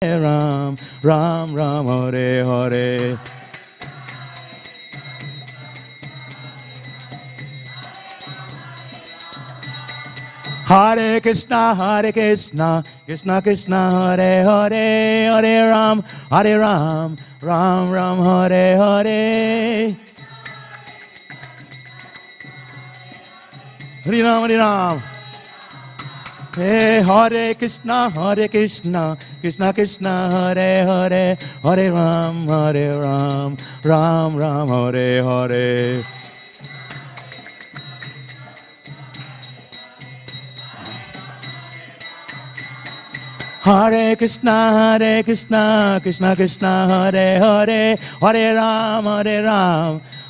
Ram, Ram Ram, Hare Hare. Hare Krishna, Krishna Krishna, Hare Hare, Hare Ram, Ram Ram, Hare Hare. Hare Ram, Hare Ram. Hey, Hare Krishna, Krishna Krishna, Hare Hare, Hare Ram, Ram Ram, Hare Hare. Hare Krishna, Krishna Krishna, Hare Hare, Hare Ram,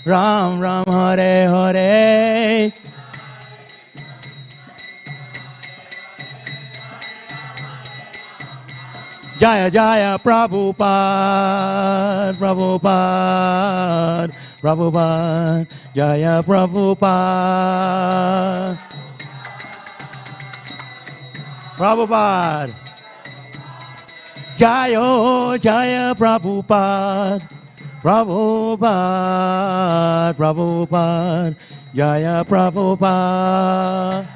Ram Ram, Hare Hare. Jaya Jaya Prabhupada, Prabhupada, Prabhupada, Jaya Prabhupada, Prabhupada, Jaya Jaya Prabhupada, Prabhupada, Prabhupada, Jaya Prabhupada.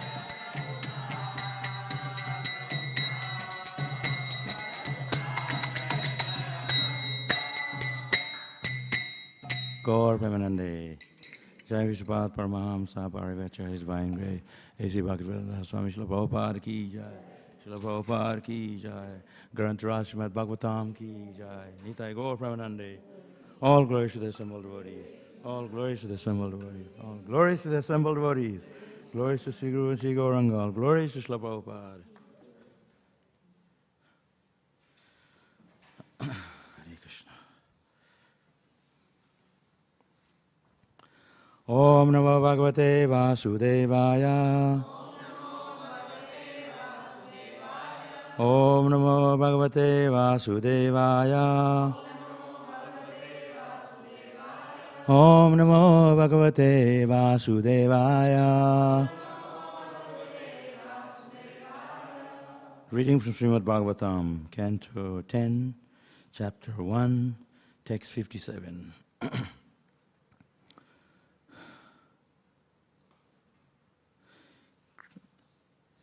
Gaur Premanande, Jai Vishwapad Paramahamsa Parivacha, His Divine Grace, A.C. Bhaktivedanta, Swami Śrīmad Bhāgavatam ki Jai, Śrīmad Prabhupada ki Jai, Grantaraj Śrīmad Bhāgavatam ki Jai, Nitai Gaur Premanande. All glories to the assembled devotees, all glories to the assembled devotees, all glories to the assembled devotees, glories to Sri Guru and Sri Gauranga, all glories to Śrīla Prabhupada. Om Namo Bhagavate Vasudevaya. Om Namo Bhagavate Vasudevaya. Om Namo Bhagavate Vasudevaya. Reading from Śrīmad Bhāgavatam, Canto 10, Chapter 1, Text 57.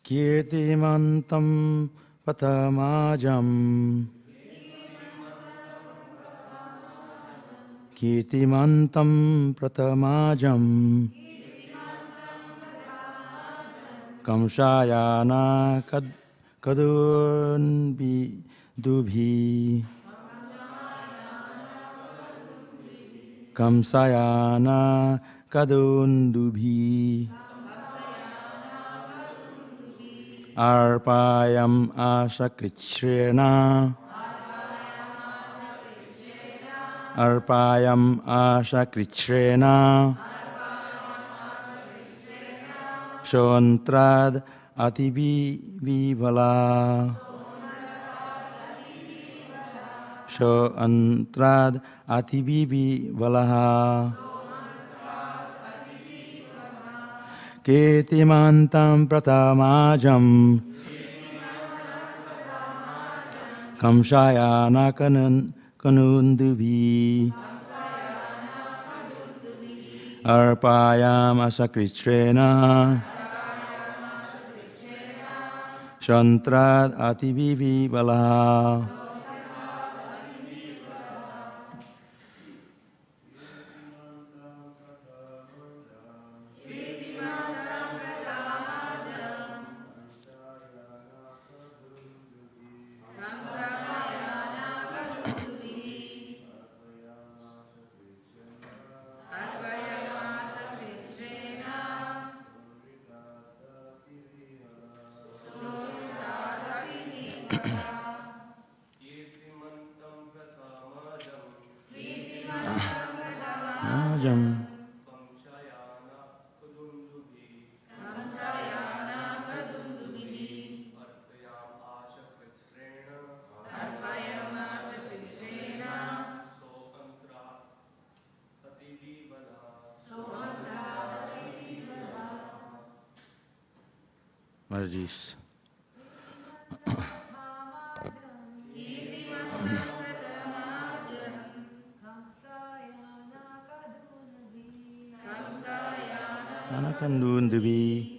Kirtimantam Patamajam. Kirtimantam Pratamajam. Kamshayana Kadun Dubhi. Kamsayana Kadun Dubhi. Arpayam Asakrithrena. Arpayam Asakrithrena. Shontrad Atibi Vivala. Shontrad Atibi Vivalaha. Kirtimantam Pratamajam. Kamshayana Kanundubi. Arpayam Asakrithrena. Shantrad Atibivi Valaha. Marjis. Anakandundubi.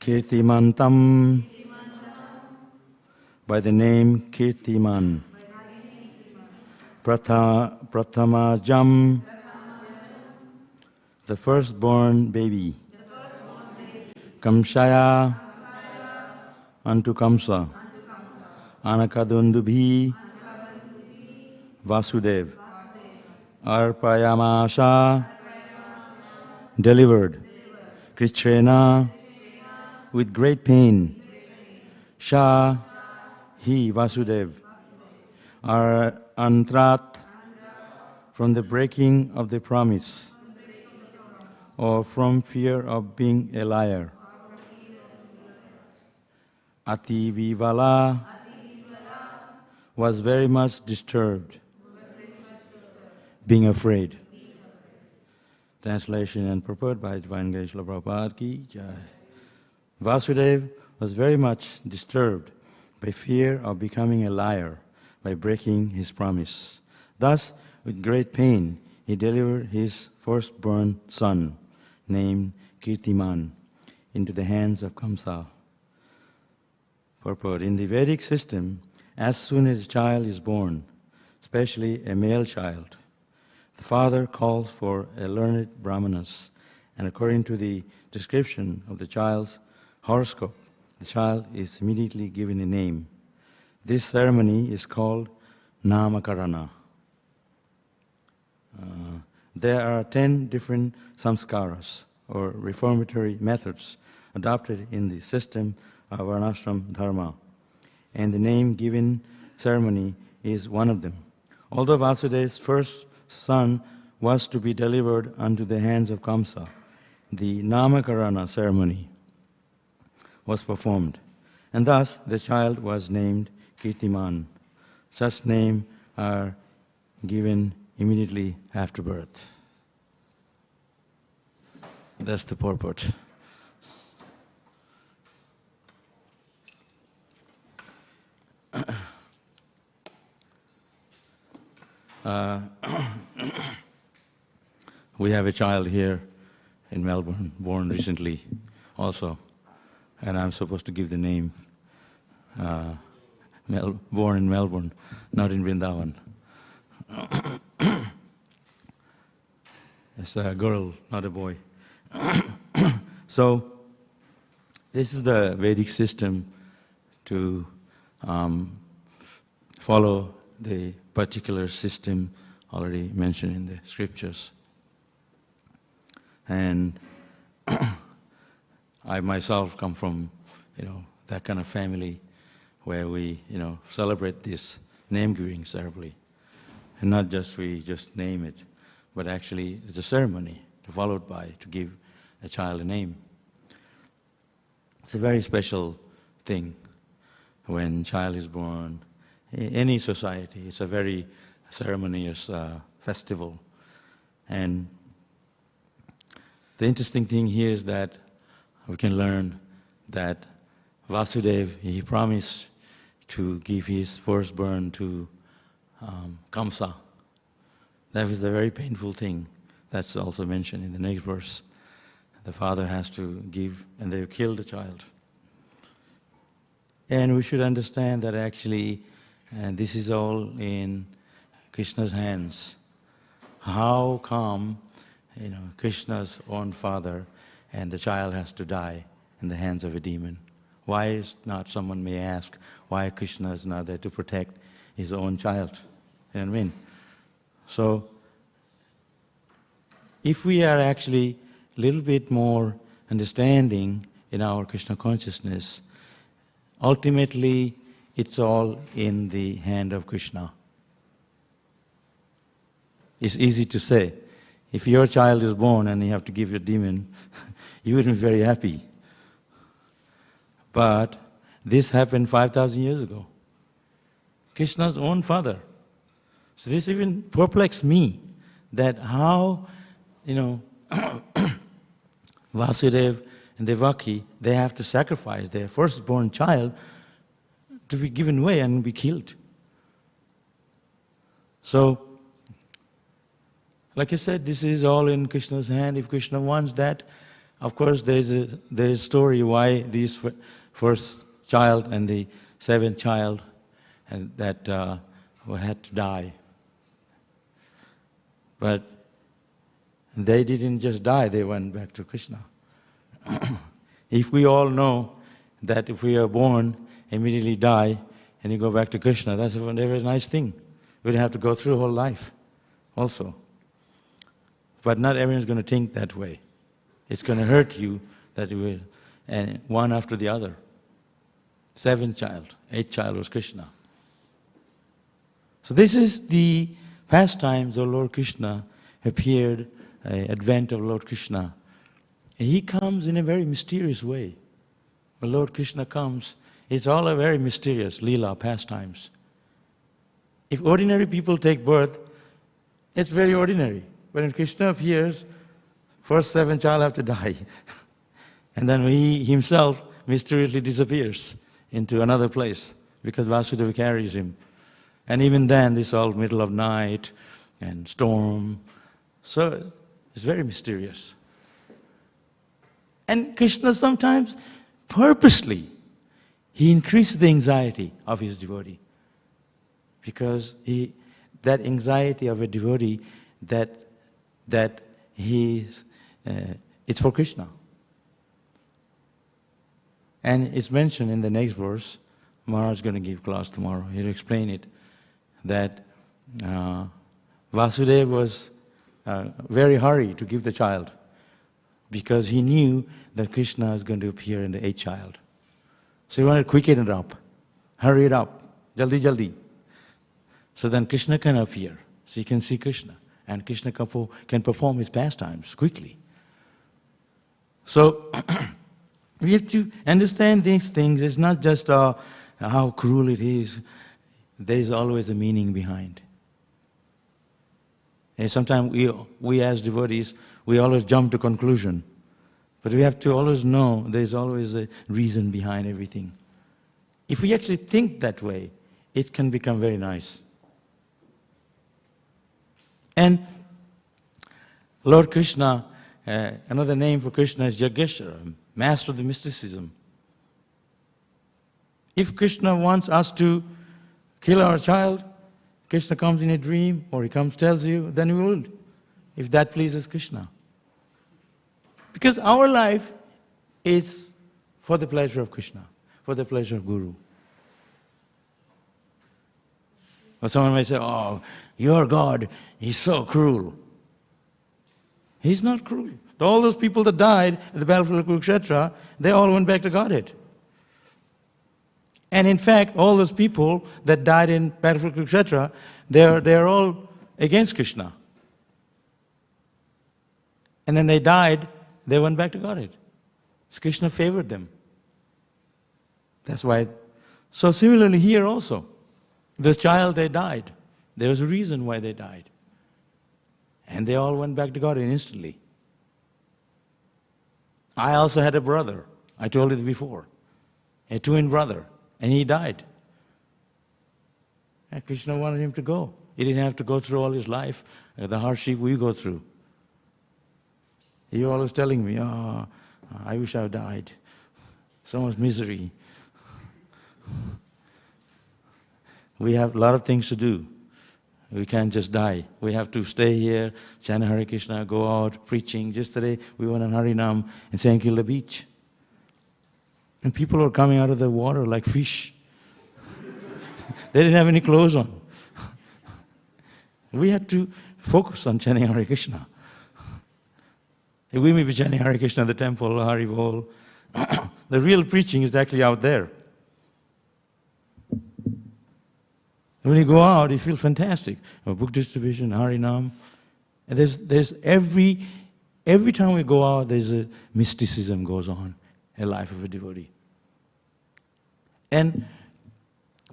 Kirtimantam, by the name Kirtiman. Prathamajam, the firstborn baby. Kamsaya, unto Kamsa. Anakadundubhi, Vasudev. Arpayamasha, delivered. Krishna, with great pain. Sha, he, Vasudev. Antrat, from the breaking of the promise, or from fear of being a liar. Ati Vivala was very much disturbed, being afraid. Translation and purport by Divine Grace Srila Prabhupada ki jai. Vasudev was very much disturbed by fear of becoming a liar by breaking his promise. Thus, with great pain, he delivered his firstborn son, named Kirtiman, into the hands of Kamsa. Purport: in the Vedic system, as soon as a child is born, especially a male child, the father calls for a learned brahmanas, and according to the description of the child's horoscope, the child is immediately given a name. This ceremony is called Namakarana. There are 10 different samskaras, or reformatory methods, adopted in the system of Varnashram Dharma, and the name-giving ceremony is one of them. Although Vasudev's first son was to be delivered unto the hands of Kamsa, the Namakarana ceremony was performed, and thus the child was named Kirtiman. Such names are given immediately after birth. That's the purport. We have a child here in Melbourne, born recently also, and I'm supposed to give the name, born in Melbourne, not in Vrindavan. It's a girl, not a boy. So, this is the Vedic system to follow the particular system already mentioned in the scriptures. And I myself come from, that kind of family where we, celebrate this name-giving ceremony. And not just we just name it, but actually it's a ceremony followed by to give a child a name. It's a very special thing when child is born. In any society, it's a very ceremonious festival. And the interesting thing here is that we can learn that Vasudeva, he promised to give his firstborn to Kamsa. That was a very painful thing. That's also mentioned in the next verse. The father has to give, and they kill the child. And we should understand that actually, this is all in Krishna's hands. How come, Krishna's own father and the child has to die in the hands of a demon? Why is not, someone may ask, why Krishna is not there to protect his own child? You know what I mean? So, if we are actually a little bit more understanding in our Krishna consciousness, ultimately it's all in the hand of Krishna. It's easy to say. If your child is born and you have to give a demon, you wouldn't be very happy. But this happened 5,000 years ago. Krishna's own father. So this even perplexed me, that how, Vasudeva and Devaki, they have to sacrifice their firstborn child to be given away and be killed. So, like I said, this is all in Krishna's hand. If Krishna wants that, of course there's a story why these first child and the seventh child and that had to die. But they didn't just die, they went back to Krishna. If we all know that if we are born, immediately die, and you go back to Krishna, that's a very nice thing. We don't have to go through a whole life also. But not everyone's going to think that way. It's going to hurt you that you will, and one after the other. Seventh child, eighth child was Krishna. So this is the pastimes of Lord Krishna appeared, advent of Lord Krishna. And he comes in a very mysterious way. When Lord Krishna comes, it's all a very mysterious Leela, pastimes. If ordinary people take birth, it's very ordinary. But when Krishna appears, first seven child have to die. And then he himself mysteriously disappears into another place because Vasudeva carries him. And even then, this is all middle of night and storm. So it's very mysterious. And Krishna sometimes, purposely, he increases the anxiety of his devotee. Because that anxiety of a devotee, that it's for Krishna. And it's mentioned in the next verse, Maharaj is going to give class tomorrow, he'll explain it, that Vasudeva was very hurried to give the child because he knew that Krishna is going to appear in the eighth child. So he wanted to quicken it up, hurry it up, jaldi jaldi. So then Krishna can appear, so you can see Krishna, and Krishna can perform his pastimes quickly. So we have to understand these things. It's not just how cruel it is. There is always a meaning behind. And sometimes we as devotees, we always jump to conclusion. But we have to always know there's always a reason behind everything. If we actually think that way, it can become very nice. And Lord Krishna, another name for Krishna is Yageshwara, master of the mysticism. If Krishna wants us to kill our child, Krishna comes in a dream or he comes tells you, then we will, if that pleases Krishna. Because our life is for the pleasure of Krishna, for the pleasure of Guru. Or someone may say, oh, your God is so cruel. He's not cruel. All those people that died at the battlefield of Kurukshetra, they all went back to Godhead. And in fact, all those people that died in battlefield of Kurukshetra, they're all against Krishna. And then they died, they went back to Godhead. So Krishna favored them. That's why. So similarly here also, the child, they died. There was a reason why they died. And they all went back to Godhead instantly. I also had a brother, I told you before, a twin brother, and he died. And Krishna wanted him to go. He didn't have to go through all his life, the hardship we go through. He was always telling me, oh, I wish I died. So much misery. We have a lot of things to do. We can't just die. We have to stay here, chant Hare Krishna, go out preaching. Just today we went on Harinam in St. Kilda Beach. And people were coming out of the water like fish. They didn't have any clothes on. We had to focus on chanting Hare Krishna. We may be chanting Hare Krishna at the temple, Haribol. The real preaching is actually out there. When you go out, you feel fantastic. Book distribution, Harinam. And there's every time we go out, there's a mysticism goes on in the life of a devotee. And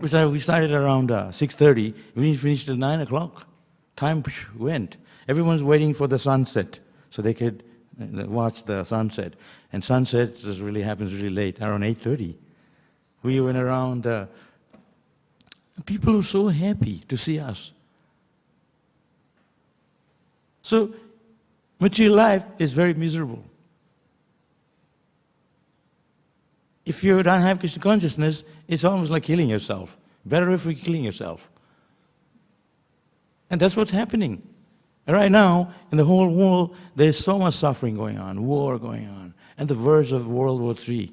we started around 6:30. We finished till 9 o'clock. Time went. Everyone's waiting for the sunset so they could watch the sunset. And sunset just really happens really late, around 8:30. We went around. People were so happy to see us. So, material life is very miserable. If you don't have Krishna consciousness, it's almost like killing yourself. Better if you're killing yourself. And that's what's happening. Right now, in the whole world, there's so much suffering going on, war going on, and the verge of World War III.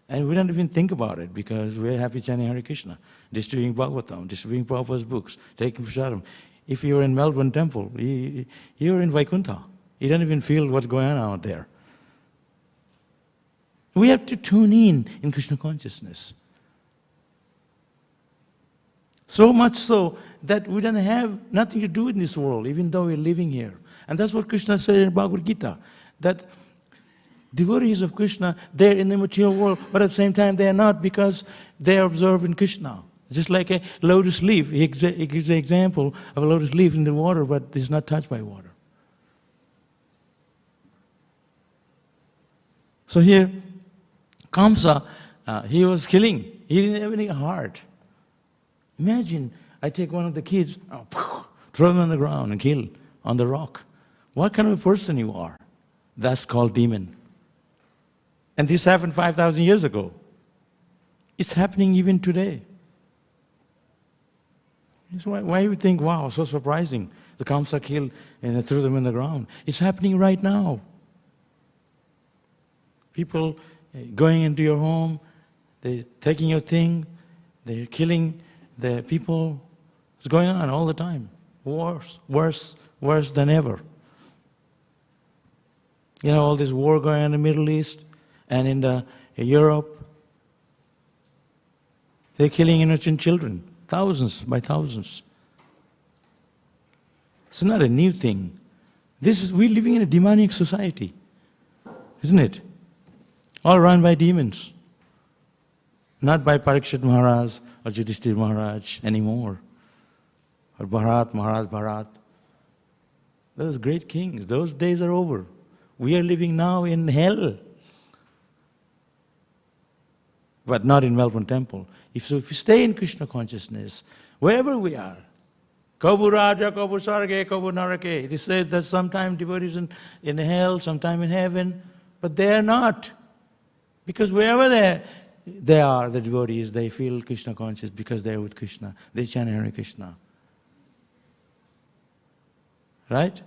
And we don't even think about it because we're happy chanting Hare Krishna, distributing Bhagavatam, distributing Prabhupada's books, taking prasadam. If you're in Melbourne temple, you're in Vaikuntha. You don't even feel what's going on out there. We have to tune in Krishna consciousness. So much so that we don't have nothing to do in this world, even though we're living here. And that's what Krishna said in Bhagavad Gita, that devotees of Krishna, they're in the material world, but at the same time they are not because they are observing Krishna. Just like a lotus leaf, he gives the example of a lotus leaf in the water, but it's not touched by water. So here, Kamsa, he was killing. He didn't have any heart. Imagine, I take one of the kids, throw them on the ground and kill on the rock. What kind of a person you are? That's called demon. And this happened 5,000 years ago. It's happening even today. That's why you think, wow, so surprising. The Kamsa killed and threw them in the ground. It's happening right now. People going into your home, they're taking your thing, they're killing the people. It's going on all the time. Worse than ever. You know, all this war going on in the Middle East and in Europe. They're killing innocent children, thousands by thousands. It's not a new thing. We're living in a demonic society, isn't it? All run by demons. Not by Parikshit Maharaj or Yudhishthira Maharaj anymore. Or Maharaj Bharat. Those great kings, those days are over. We are living now in hell. But not in Melbourne temple. If you stay in Krishna consciousness, wherever we are, Kabu Raja, Kabu Sarge, Kabu Narake, it is said that sometimes devotees in hell, sometimes in heaven, but they are not. Because wherever they are, the devotees, they feel Krishna conscious because they are with Krishna. They chant Hare Krishna. Right?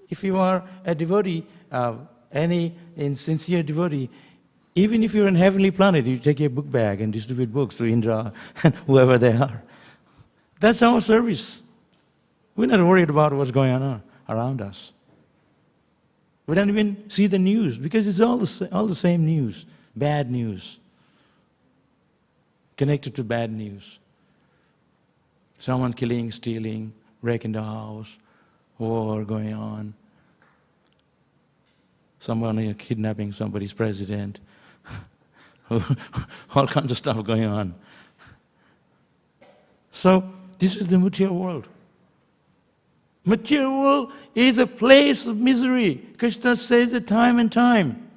If you are a devotee, any sincere devotee, even if you're on heavenly planet, you take your book bag and distribute books to Indra and whoever they are. That's our service. We're not worried about what's going on around us. We don't even see the news because it's all the same news, bad news, connected to bad news. Someone killing, stealing, wrecking the house, war going on, someone kidnapping somebody's president, all kinds of stuff going on. So this is the material world. Material world is a place of misery. Krishna says it time and time.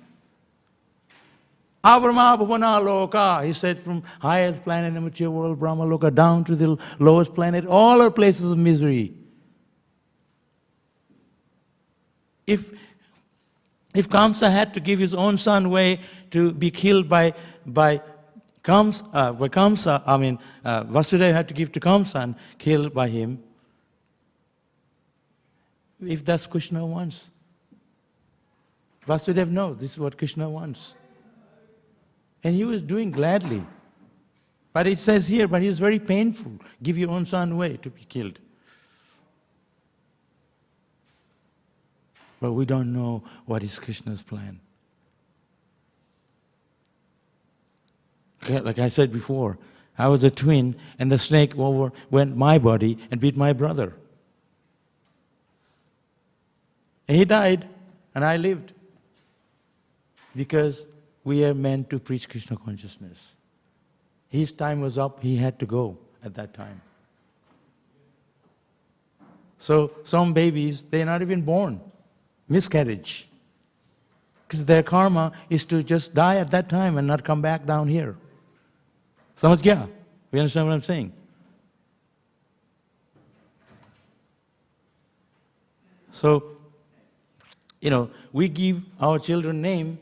Abrahma bhavana loka, he said, from highest planet in the material world, Brahma loka, down to the lowest planet, all are places of misery. If Kamsa had to give his own son away to be killed by Kamsa, Vasudeva had to give to Kamsa and killed by him, if that's Krishna wants. Vasudeva knows this is what Krishna wants. And he was doing gladly. But it says here, but it's very painful. Give your own son away to be killed. But we don't know what is Krishna's plan. Okay, like I said before, I was a twin and the snake went my body and bit my brother. And he died and I lived. Because we are meant to preach Krishna consciousness. His time was up, he had to go at that time. So some babies, they're not even born. Miscarriage. Because their karma is to just die at that time and not come back down here. Samajh gaya? We understand what I'm saying? So, we give our children name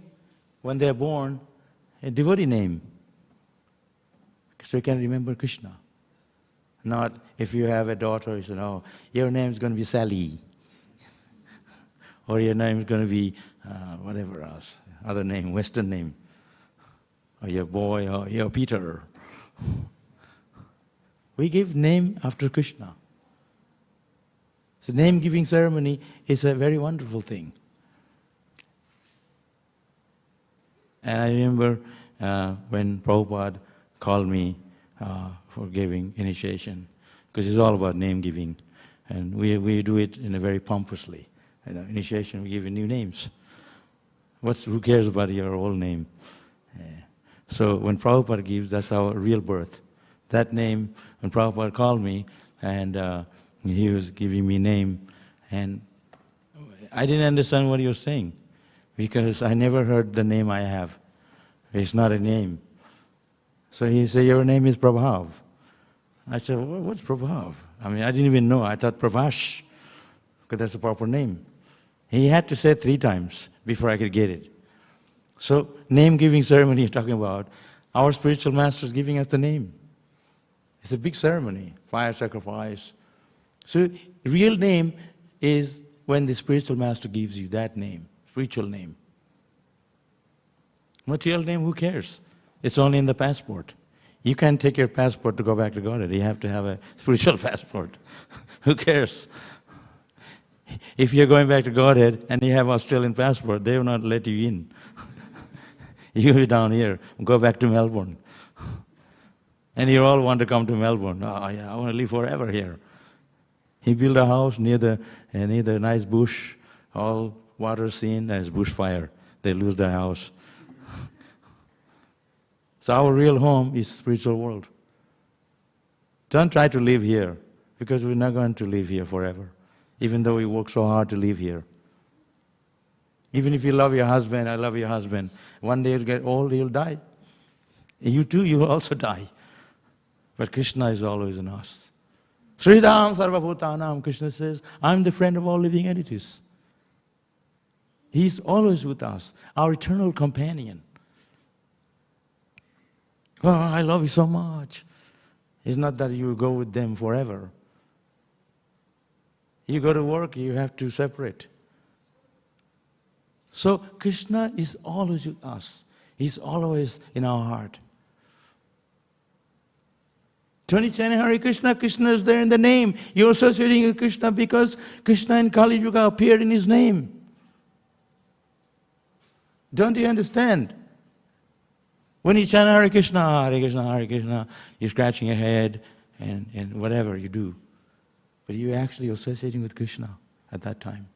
when they're born, a devotee name. So you can remember Krishna. Not if you have a daughter, you say, oh, your name is going to be Sally. Or your name is going to be whatever else, other name, Western name. Or your boy, or your Peter. We give name after Krishna. So name-giving ceremony is a very wonderful thing. And I remember when Prabhupada called me for giving initiation, because it's all about name-giving. And we do it in a very pompously. Initiation, we give you new names. Who cares about your old name? So when Prabhupada gives, that's our real birth. That name, when Prabhupada called me, and he was giving me name, and I didn't understand what he was saying, because I never heard the name I have. It's not a name. So he said, your name is Prabhav. I said, what's Prabhav? I didn't even know. I thought Prabhash, because that's the proper name. He had to say it 3 times before I could get it. So, name-giving ceremony you're talking about, our spiritual master is giving us the name. It's a big ceremony, fire sacrifice. So, real name is when the spiritual master gives you that name, spiritual name. Material name, who cares? It's only in the passport. You can't take your passport to go back to Godhead. You have to have a spiritual passport. Who cares? If you're going back to Godhead and you have Australian passport, they will not let you in. You're down here, go back to Melbourne. And you all want to come to Melbourne. Oh yeah, I want to live forever here. He built a house near the nice bush, all water scene, there's bushfire. They lose their house. So our real home is spiritual world. Don't try to live here, because we're not going to live here forever, even though we work so hard to live here. Even if you love your husband, I love your husband, one day you'll get old, you'll die. You too, you will also die. But Krishna is always in us. Sridham Sarvabhutanam, Krishna says, I'm the friend of all living entities. He's always with us, our eternal companion. Oh, I love you so much. It's not that you go with them forever. You go to work, you have to separate. So Krishna is always with us. He's always in our heart. 20 chant Hare Krishna, Krishna is there in the name. You're associating with Krishna because Krishna in Kali Yuga appeared in his name. Don't you understand? When you chant Hare Krishna, you're scratching your head and whatever you do. But you're actually associating with Krishna at that time.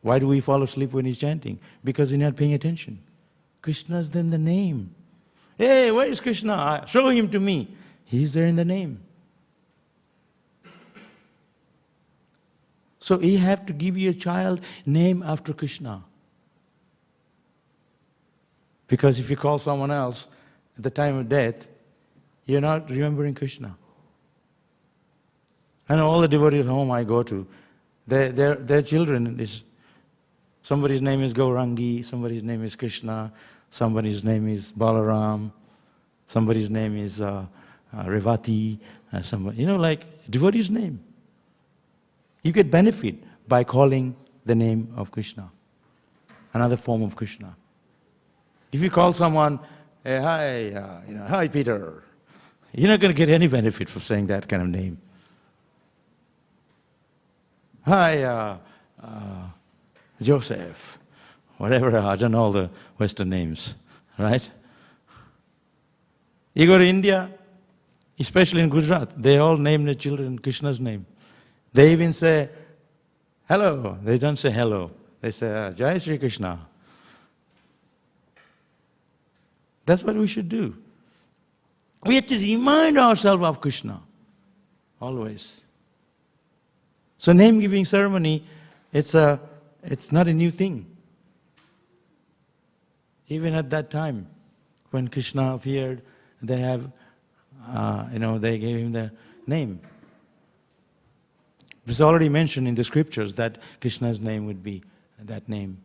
Why do we fall asleep when he's chanting? Because you're not paying attention. Krishna's in the name. Hey, where is Krishna? Show him to me. He's there in the name. So you have to give your child name after Krishna. Because if you call someone else at the time of death, you're not remembering Krishna. I know all the devotees at home I go to, their children is, somebody's name is Gaurangi, somebody's name is Krishna, somebody's name is Balaram, somebody's name is Revati, somebody, like devotee's name. You get benefit by calling the name of Krishna. another form of Krishna. If you call someone, hey, hi, hi Peter, you're not going to get any benefit for saying that kind of name. Hi, Joseph, whatever, I don't know all the Western names, right? You go to India, especially in Gujarat, they all name their children Krishna's name. They even say, hello. They don't say hello. They say, Jai Sri Krishna. That's what we should do. We have to remind ourselves of Krishna, always. So name-giving ceremony, it's not a new thing. Even at that time, when Krishna appeared, they gave him the name. It's already mentioned in the scriptures that Krishna's name would be that name.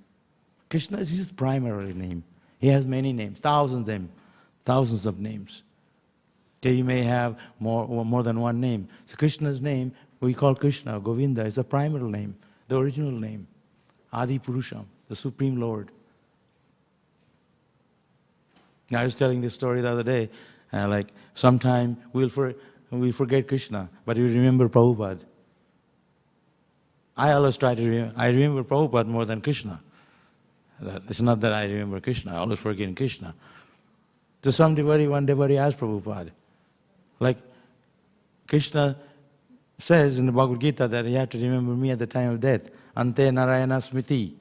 Krishna is his primary name. He has many names, thousands of names. Okay, you may have more than one name. So Krishna's name, we call Krishna, Govinda, is the primary name, the original name. Adi Purusham, the Supreme Lord. Now, I was telling this story the other day, sometime we'll forget Krishna, but we remember Prabhupada. I always try to I remember Prabhupada more than Krishna. It's not that I remember Krishna, I always forget Krishna. So one devotee asked Prabhupada, Krishna says in the Bhagavad Gita that you have to remember me at the time of death. Ante Narayana Smriti.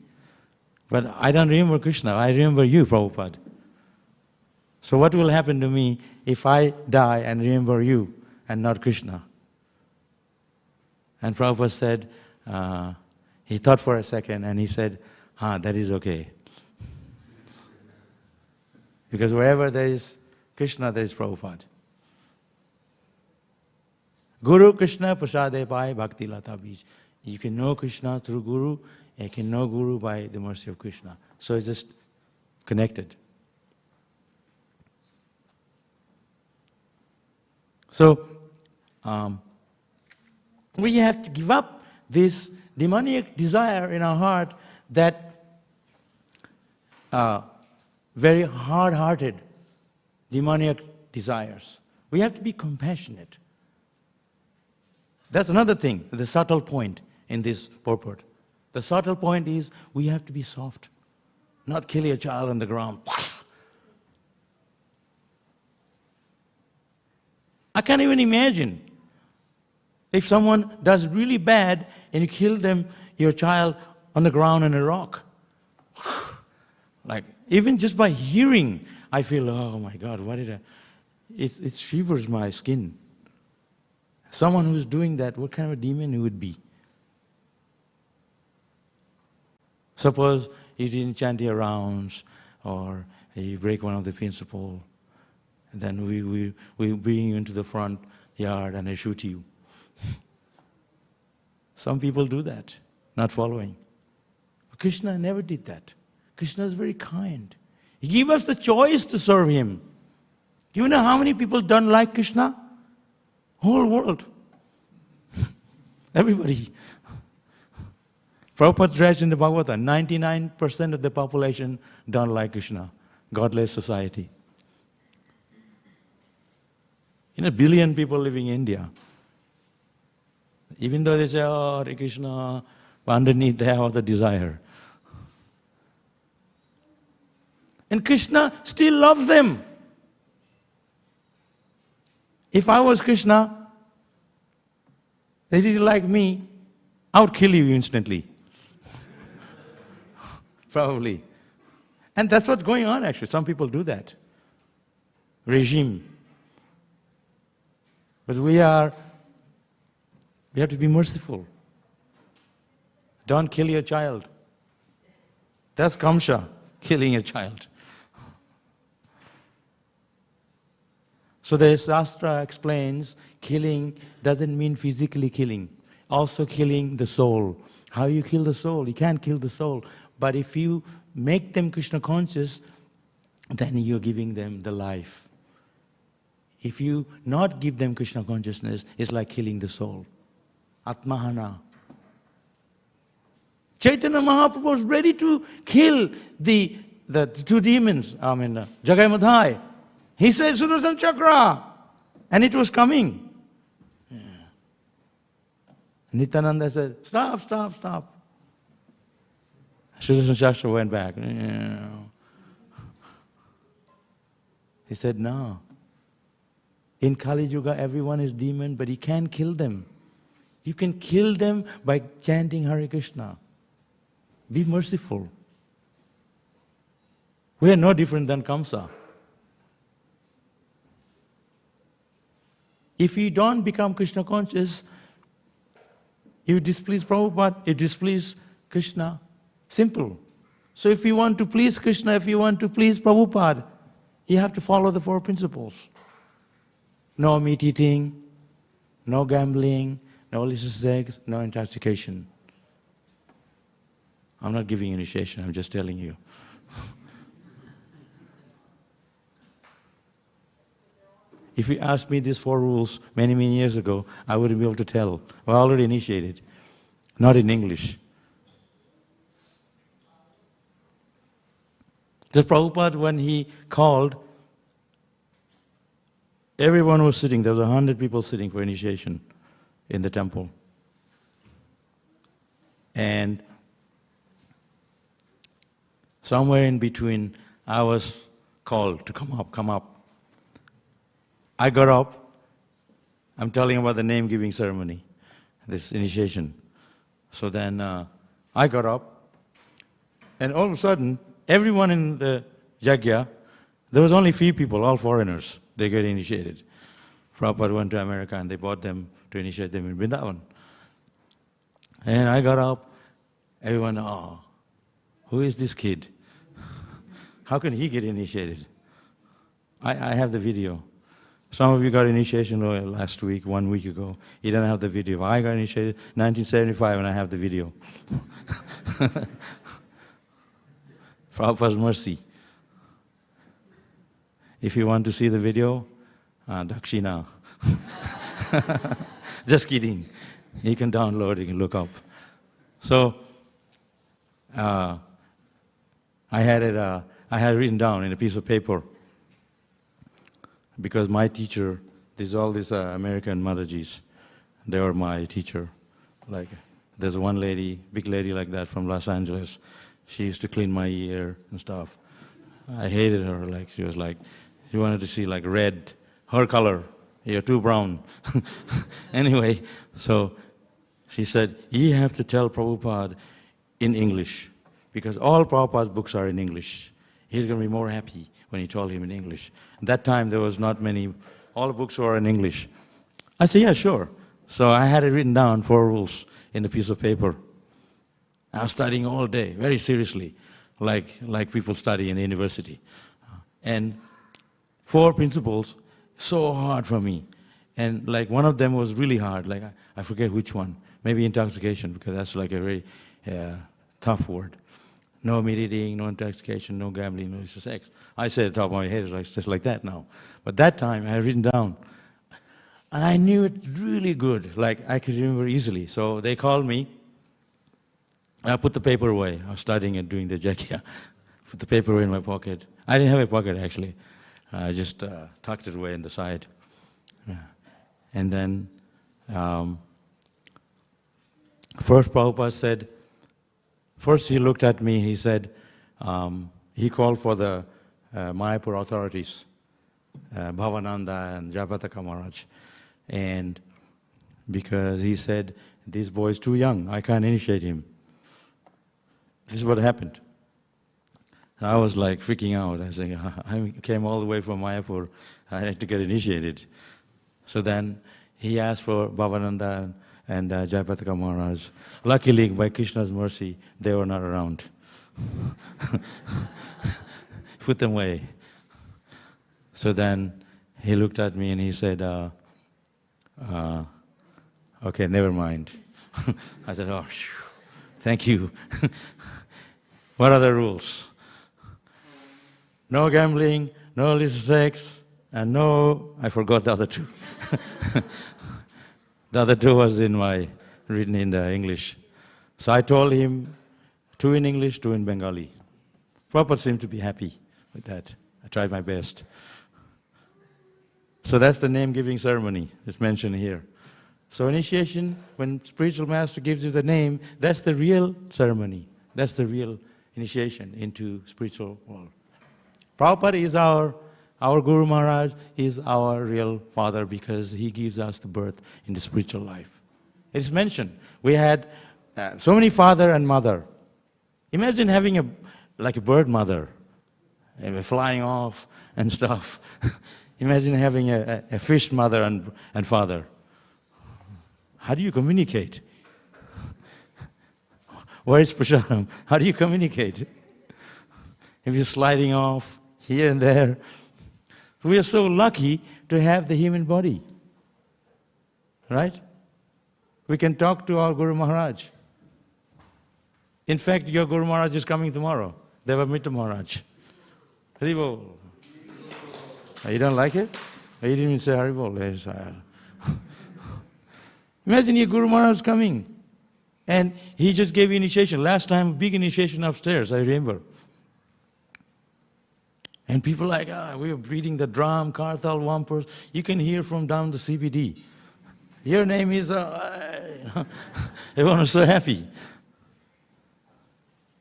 But I don't remember Krishna, I remember you, Prabhupada. So what will happen to me if I die and remember you and not Krishna? And Prabhupada said, he thought for a second and he said, that is okay. Because wherever there is Krishna, there is Prabhupada. Guru Krishna Prasade Pai Bhakti Lata Bij. You can know Krishna through Guru, and you can know Guru by the mercy of Krishna. So it's just connected. So, we have to give up this demoniac desire in our heart, that very hard-hearted demoniac desires. We have to be compassionate. That's another thing, the subtle point in this purport. The subtle point is we have to be soft, not kill a child on the ground. I can't even imagine if someone does really bad and you kill your child on the ground on a rock. Even just by hearing, I feel, oh my God, it shivers my skin. Someone who's doing that, what kind of a demon he would be? Suppose you didn't chant your rounds, or you break one of the principles, and then we bring you into the front yard and I shoot you. Some people do that, not following. But Krishna never did that. Krishna is very kind. He gave us the choice to serve Him. Do you know how many people don't like Krishna? Whole world. Everybody. Prabhupada writes in the Bhagavatam, 99% of the population don't like Krishna. Godless society. A billion people living in India. Even though they say, oh, Hare Krishna, but underneath they have all the desire. And Krishna still loves them. If I was Krishna, they didn't like me, I would kill you instantly. Probably. And that's what's going on actually. Some people do that. Regime. But we have to be merciful. Don't kill your child. That's kamsha, killing a child. So the Shastra explains, killing doesn't mean physically killing. Also killing the soul. How you kill the soul? You can't kill the soul. But if you make them Krishna conscious, then you're giving them the life. If you not give them Krishna consciousness, it's like killing the soul. Atmahana. Chaitanya Mahaprabhu was ready to kill the two demons, Jagai Madhai. He said, Sudarshan Chakra! And it was coming. Yeah. Nityananda said, stop, stop, stop. Sudarshan Chakra went back. Yeah. He said, no. In Kali Yuga, everyone is demon, but you can't kill them. You can kill them by chanting Hare Krishna. Be merciful. We are no different than Kamsa. If you don't become Krishna conscious, you displease Prabhupada, you displease Krishna. Simple. So if you want to please Krishna, if you want to please Prabhupada, you have to follow the 4 principles. No meat eating, no gambling, no illicit sex, no intoxication. I'm not giving initiation, I'm just telling you. If you asked me these 4 rules many, many years ago, I wouldn't be able to tell. Well, I already initiated, not in English. Just Prabhupada, when he called, everyone was sitting. There was 100 people sitting for initiation in the temple. And somewhere in between, I was called to come up, come up. I got up. I'm telling about the name-giving ceremony, this initiation. So then I got up, and all of a sudden, everyone in the yajna, there was only few people, all foreigners. They get initiated. Prabhupada went to America and they brought them to initiate them in Vrindavan. And I got up, everyone, oh, who is this kid? How can he get initiated? I have the video. Some of you got initiation last week, 1 week ago. You don't have the video. I got initiated 1975 and I have the video. Prabhupada's mercy. If you want to see the video, Dakshina. Just kidding. You can download, you can look up. So, I had it written down in a piece of paper because my teacher, all these American Madhajis, they were my teacher. Like, there's one lady, big lady like that from Los Angeles. She used to clean my ear and stuff. I hated her. Like, she was like, she wanted to see like red, her color. You're too brown. Anyway, so she said, you have to tell Prabhupada in English, because all Prabhupada's books are in English. He's going to be more happy when you told him in English. At that time, there was not many, all the books were in English. I said, yeah, sure. So I had it written down, 4 rules in a piece of paper. I was studying all day, very seriously, like people study in the university. And 4 principles, so hard for me. And like one of them was really hard, like I forget which one. Maybe intoxication, because that's like a very tough word. No meat eating, no intoxication, no gambling, no sex. I said at the top of my head, it's just like that now. But that time I had written down. And I knew it really good, like I could remember easily. So they called me. I put the paper away. I was studying and doing the jackia. Put the paper away in my pocket. I didn't have a pocket actually. I just tucked it away in the side. And then first Prabhupada said, first he looked at me, he said, he called for the Mayapur authorities, Bhavananda and Jayapataka Maharaj. And because he said, this boy is too young, I can't initiate him. This is what happened. I was like freaking out. I was saying, I came all the way from Mayapur, I had to get initiated. So then he asked for Bhavananda and Jayapataka Maharaj. Luckily, by Krishna's mercy, they were not around. Put them away. So then he looked at me and he said, okay, never mind. I said, oh, thank you. What are the rules? No gambling, no illicit sex, and no, I forgot the other 2. The other 2 was written in the English. So I told him, 2 in English, 2 in Bengali. Prabhupada seemed to be happy with that. I tried my best. So that's the name-giving ceremony. It's mentioned here. So initiation, when spiritual master gives you the name, that's the real ceremony. That's the real initiation into spiritual world. Prabhupada is our Guru Maharaj is our real father because he gives us the birth in the spiritual life. It is mentioned. We had so many father and mother. Imagine having like a bird mother, flying off and stuff. Imagine having a fish mother and father. How do you communicate? Where is Prashadam? How do you communicate? If you're sliding off here and there. We are so lucky to have the human body. Right? We can talk to our Guru Maharaj. In fact, your Guru Maharaj is coming tomorrow. Devamita Maharaj. Haribol. You don't like it? You didn't even say Haribol. Yes, imagine your Guru Maharaj coming. And he just gave you initiation. Last time, big initiation upstairs, I remember. And people like, we were beating the drum, kartal, wampers. You can hear from down the CBD. Your name is, everyone was so happy.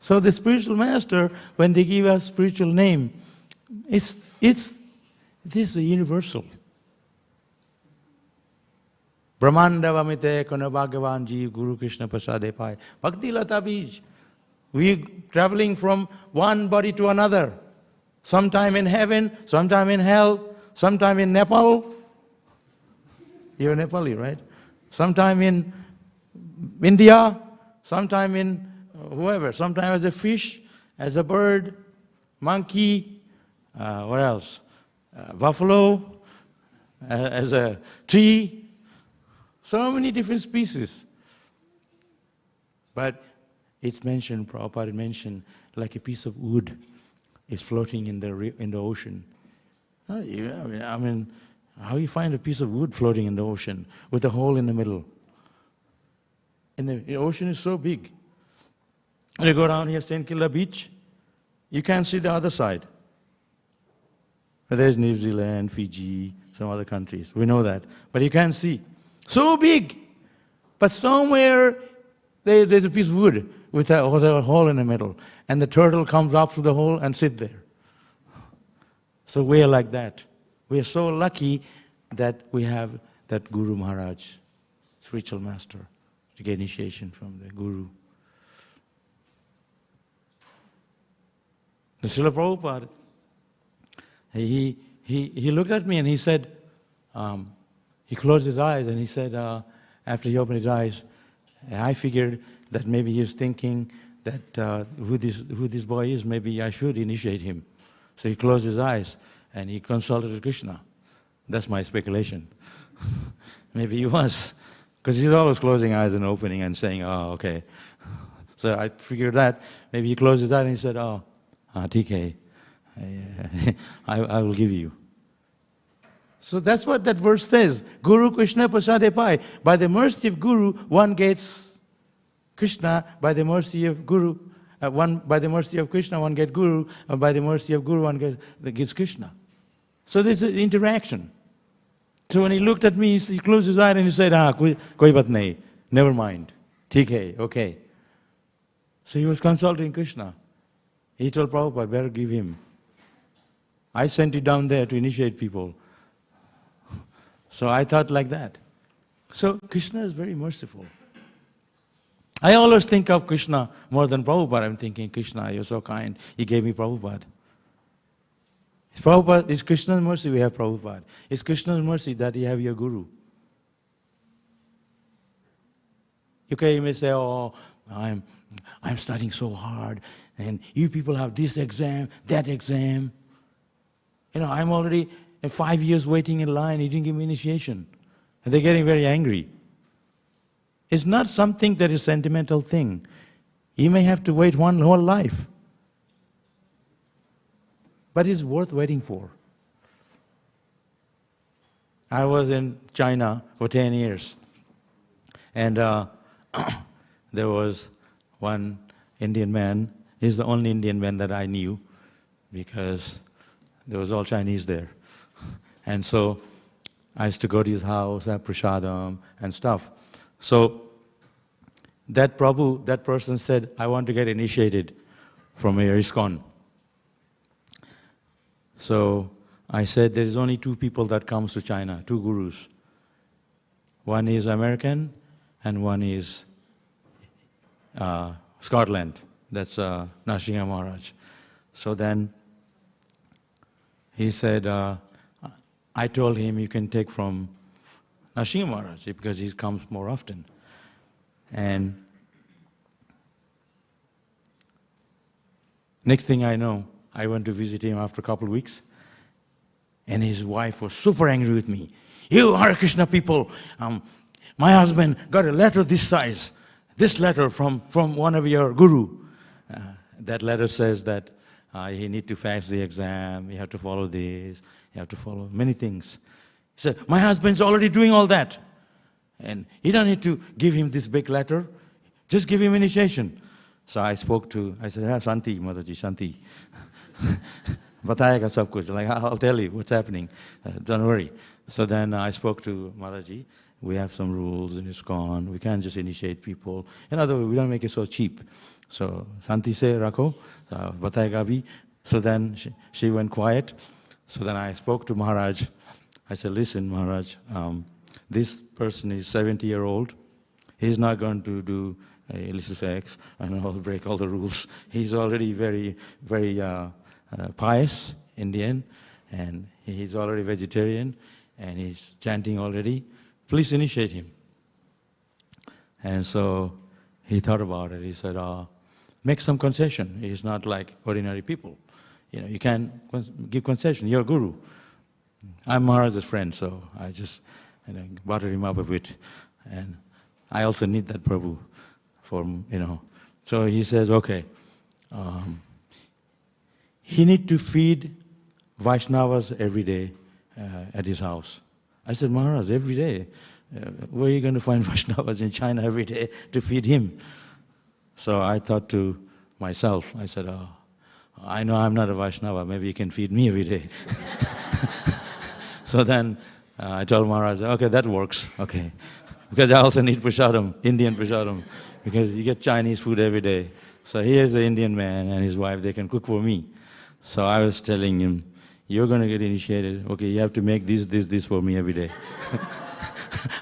So the spiritual master, when they give us spiritual name, this is a universal. Brahmanda vamite kono bhagavan jeev Guru Krishna prasade pai. Bhakti lata bij. We're traveling from one body to another. Sometime in heaven, sometime in hell, sometime in Nepal. You're Nepali, right? Sometime in India, sometime in whoever. Sometime as a fish, as a bird, monkey, what else? Buffalo, as a tree. So many different species. But it's mentioned, Prabhupada mentioned, like a piece of wood is floating in the ocean. I mean, how you find a piece of wood floating in the ocean with a hole in the middle? And the ocean is so big. And you go down here, St. Kilda Beach, you can't see the other side. But there's New Zealand, Fiji, some other countries. We know that. But you can't see. So big. But somewhere there's a piece of wood with a hole in the middle. And the turtle comes up through the hole and sits there. So we are like that. We are so lucky that we have that Guru Maharaj, spiritual master, to get initiation from the Guru. The Srila Prabhupada, he looked at me and he said, he closed his eyes and he said, after he opened his eyes, I figured that maybe he was thinking that who this boy is, maybe I should initiate him. So he closed his eyes and he consulted Krishna. That's my speculation. Maybe he was, because he's always closing eyes and opening and saying, oh, okay. So I figured that maybe he closed his eyes and he said, oh, TK, I will give you. So that's what that verse says. Guru Krishna Prasade Pai. By the mercy of Guru, one gets Krishna. By the mercy of Guru, by the mercy of Krishna, one gets Guru. And by the mercy of Guru, one gets Krishna. So there's an interaction. So when he looked at me, he closed his eye and he said, koi bat nahi, never mind. TK, okay. So he was consulting Krishna. He told Prabhupada, better give him. I sent you down there to initiate people. So I thought like that. So Krishna is very merciful. I always think of Krishna more than Prabhupada. I'm thinking, Krishna, you're so kind. He gave me Prabhupada. It's Krishna's mercy we have Prabhupada. It's Krishna's mercy that you have your Guru. Okay, you may say, oh, I'm studying so hard, and you people have this exam, that exam. I'm already 5 years waiting in line, he didn't give me initiation. And they're getting very angry. It's not something that is sentimental thing. You may have to wait one whole life. But it's worth waiting for. I was in China for 10 years. And there was one Indian man. He's the only Indian man that I knew, because there was all Chinese there. And so I used to go to his house, have prasadam and stuff. So that Prabhu, that person said, I want to get initiated from your ISKCON. So I said, there is only 2 people that comes to China, 2 gurus. One is American and one is Scotland. That's Nrsimha Maharaj. So then he said, I told him you can take from Nrsimha Maharaj because he comes more often. And next thing I know, I went to visit him after a couple of weeks, and his wife was super angry with me. You Hare Krishna people, my husband got a letter this size, this letter from one of your guru. That letter says that you need to pass the exam, you have to follow this, you have to follow many things. He said, my husband's already doing all that. And you don't need to give him this big letter, just give him initiation. So I spoke to, I said, Shanti, Mataji, Shanti. Batayega sab kuch, like I'll tell you what's happening, don't worry. So then I spoke to Mataji, we have some rules in ISKCON, we can't just initiate people. In other words, we don't make it so cheap. So Shanti se rakho, Batayega bhi. So then she went quiet. So then I spoke to Maharaj. I said, listen, Maharaj, this person is 70-year-old. He's not going to do illicit sex and break all the rules. He's already very, very pious Indian, and he's already vegetarian, and he's chanting already. Please initiate him. And so he thought about it. He said, make some concession. He's not like ordinary people. You can give concession. You're a guru. I'm Maharaj's friend, so I just buttered him up a bit. And I also need that Prabhu for, So he says, okay, he need to feed Vaishnavas every day at his house. I said, Maharaj, every day? Where are you going to find Vaishnavas in China every day to feed him? So I thought to myself, I said, I know I'm not a Vaishnava, maybe you can feed me every day. So then I told Maharaj, okay, that works, okay. Because I also need prasadam, Indian prasadam, because you get Chinese food every day. So here's the Indian man and his wife, they can cook for me. So I was telling him, you're going to get initiated, okay, you have to make this for me every day.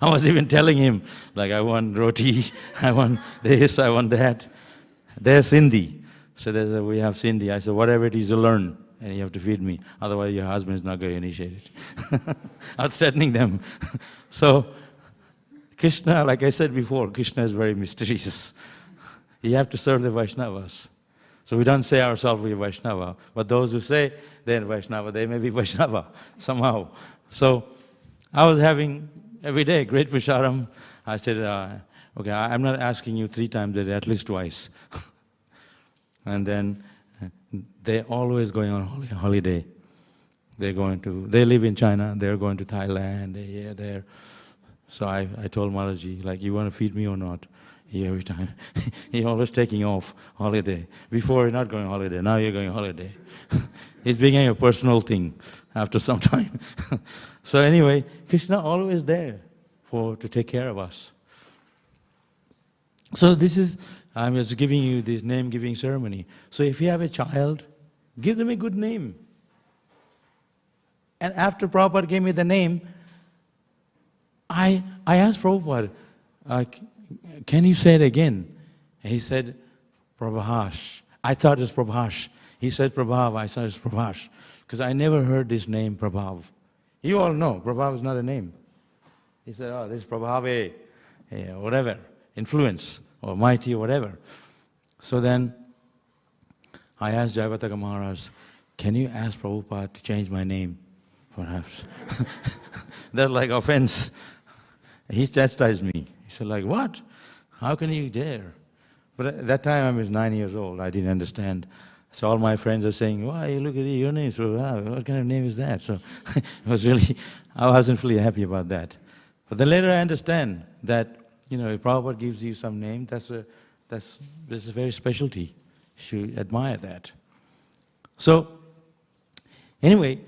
I was even telling him, like, I want roti, I want this, I want that. They're Sindhi. So they said, we have Sindhi. I said, whatever it is, you learn, and you have to feed me. Otherwise, your husband is not going to initiate it. I was threatening them. So Krishna, like I said before, Krishna is very mysterious. You have to serve the Vaishnavas. So we don't say ourselves we're Vaishnava, but those who say they're Vaishnava, they may be Vaishnava somehow. So I was having every day great prasadam. I said, okay, I'm not asking you 3 times a day, at least twice. And then they're always going on holiday. They live in China, they're going to Thailand, they're here, there. So I told Maharaji, like, you want to feed me or not? Every time. He's always taking off holiday. Before, you're not going holiday, now you're going holiday. It's becoming a personal thing after some time. So anyway, Krishna always there to take care of us. So this is, I'm just giving you this name-giving ceremony. So if you have a child, give them a good name. And after Prabhupada gave me the name, I asked Prabhupada, can you say it again? And he said, Prabhash. I thought it was Prabhash. He said Prabhav, I thought it was Prabhash. Because I never heard this name, Prabhav. You all know, Prabhav is not a name. He said, oh, this is Prabhave, whatever, influence, or mighty, or whatever. So then, I asked Jayavataka Maharaj, can you ask Prabhupada to change my name, perhaps? That's like offense. He chastised me. He said, like, what? How can you dare? But at that time, I was 9 years old. I didn't understand. So all my friends are saying, why, look at you, your name is Prabhupada. What kind of name is that? So I wasn't fully happy about that. But then later I understand that, if Prabhupada gives you some name, that's a This is a very specialty. You should admire that. So, anyway,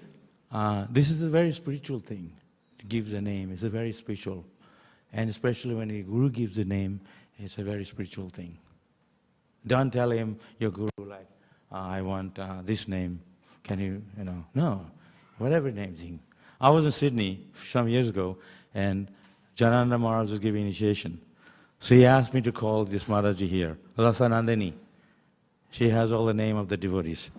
this is a very spiritual thing. To give the name, it's a very spiritual. And especially when a guru gives the name, it's a very spiritual thing. Don't tell him, your guru, like, I want this name. Can you, no. Whatever name thing. I was in Sydney some years ago, and Jananda Maharaj was giving initiation. So he asked me to call this Mataji here, Rasa Nandini. She has all the name of the devotees.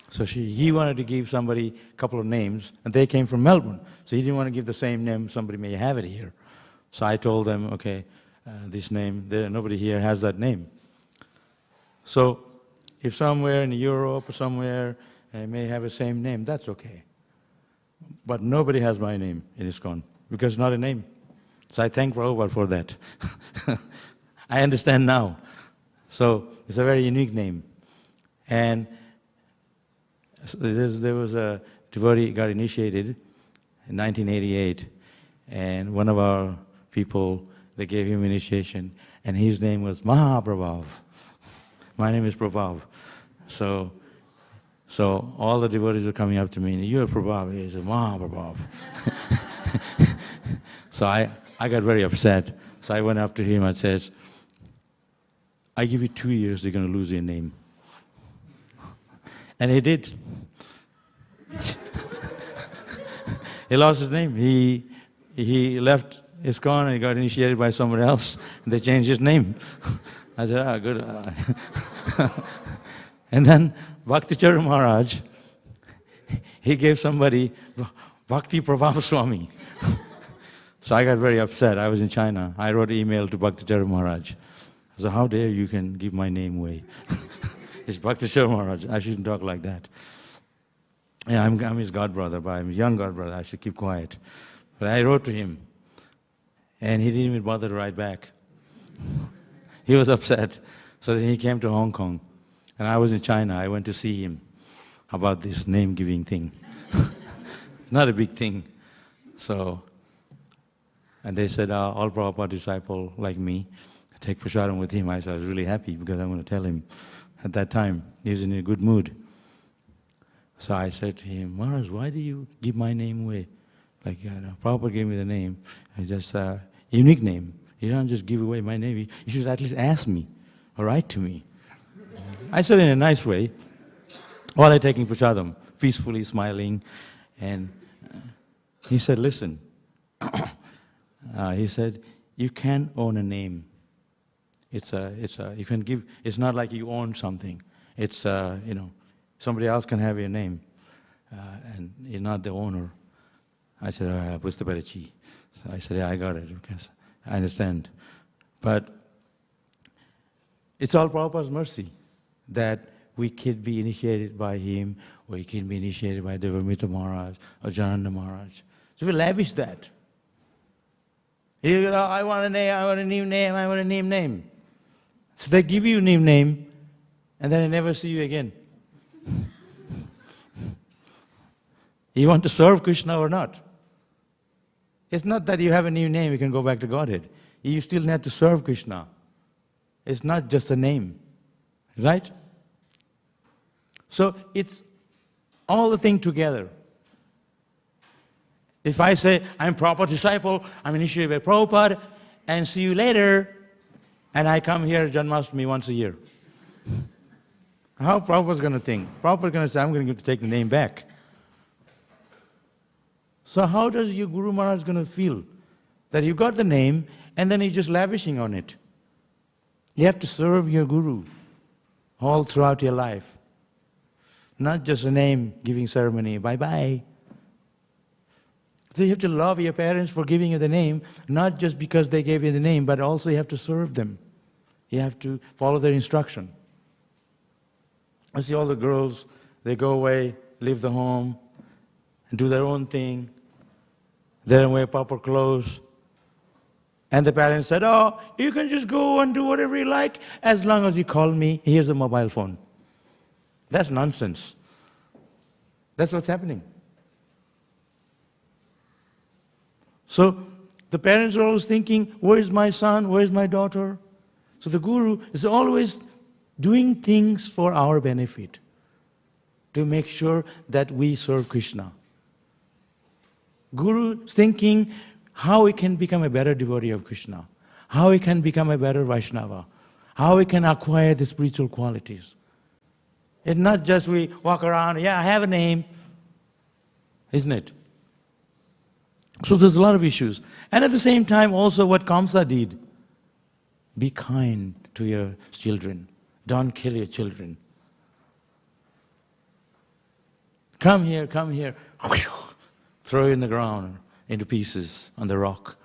So he wanted to give somebody a couple of names, and they came from Melbourne. So he didn't want to give the same name, somebody may have it here. So I told them, okay, this name, nobody here has that name. So if somewhere in Europe or somewhere may have the same name, that's okay. But nobody has my name in ISKCON, because it's not a name. So I thank Prabhupada for that. I understand now. So it's a very unique name. And there was a devotee got initiated in 1988, and one of our people, they gave him initiation, and his name was Prabhav. My name is Prabhav. So all the devotees were coming up to me, and you're Prabhav. He said, Prabhav. So I got very upset. So I went up to him and said, I give you 2 years, you're going to lose your name. And he did. He lost his name. He left ISKCON and he got initiated by someone else, and they changed his name. I said, good. And then Bhakti-Acharya Maharaj, he gave somebody Bhakti Prabhav Swami. So I got very upset. I was in China. I wrote an email to Bhakti-Acharya Maharaj. I said, how dare you can give my name away? It's Bhakti-Acharya Maharaj. I shouldn't talk like that. Yeah, I'm his godbrother, but I'm his young godbrother. I should keep quiet. But I wrote to him, and he didn't even bother to write back. He was upset. So then he came to Hong Kong, and I was in China. I went to see him about this name-giving thing. Not a big thing. So, and they said, all Prabhupada disciple like me, take prasadam with him. I was really happy because I'm going to tell him at that time. He was in a good mood. So I said to him, Maharaj, why do you give my name away? Like, Prabhupada gave me the name. It's just a unique name. You don't just give away my name. You should at least ask me or write to me. I said in a nice way, while I'm taking prasadam, peacefully smiling. And he said, listen. He said, you can own a name. You can give, it's not like you own something. It's, somebody else can have your name, and you're not the owner. I said, Pustaparechi. So I said, yeah, I got it, because I understand. But it's all Prabhupada's mercy that we can be initiated by him, or you can be initiated by Devamita Maharaj, or Jananda Maharaj. So we lavish that. I want a name, I want a new name, I want a new name. So they give you a new name, and then they never see you again. You want to serve Krishna or not? It's not that you have a new name, you can go back to Godhead. You still need to serve Krishna. It's not just a name, right? So it's all the thing together. If I say, I'm Prabhupada disciple, I'm initiated by Prabhupada, and see you later, and I come here Janmashtami once a year. How Prabhupada's going to think? Prabhupada's going to say, I'm going to take the name back. So how does your Guru Maharaj going to feel? That you got the name, and then he's just lavishing on it. You have to serve your Guru all throughout your life. Not just a name-giving ceremony, bye-bye. So you have to love your parents for giving you the name, not just because they gave you the name, but also you have to serve them. You have to follow their instruction. I see all the girls, they go away, leave the home, and do their own thing. They don't wear proper clothes. And the parents said, oh, you can just go and do whatever you like, as long as you call me, here's a mobile phone. That's nonsense. That's what's happening. So the parents are always thinking, where's my son, where's my daughter? So the Guru is always doing things for our benefit, to make sure that we serve Krishna. Guru is thinking how he can become a better devotee of Krishna, how he can become a better Vaishnava, how he can acquire the spiritual qualities. It's not just we walk around, yeah, I have a name, isn't it? So there's a lot of issues. And at the same time also what Kamsa did, be kind to your children. Don't kill your children. Come here, come here. Throw you in the ground, into pieces on the rock.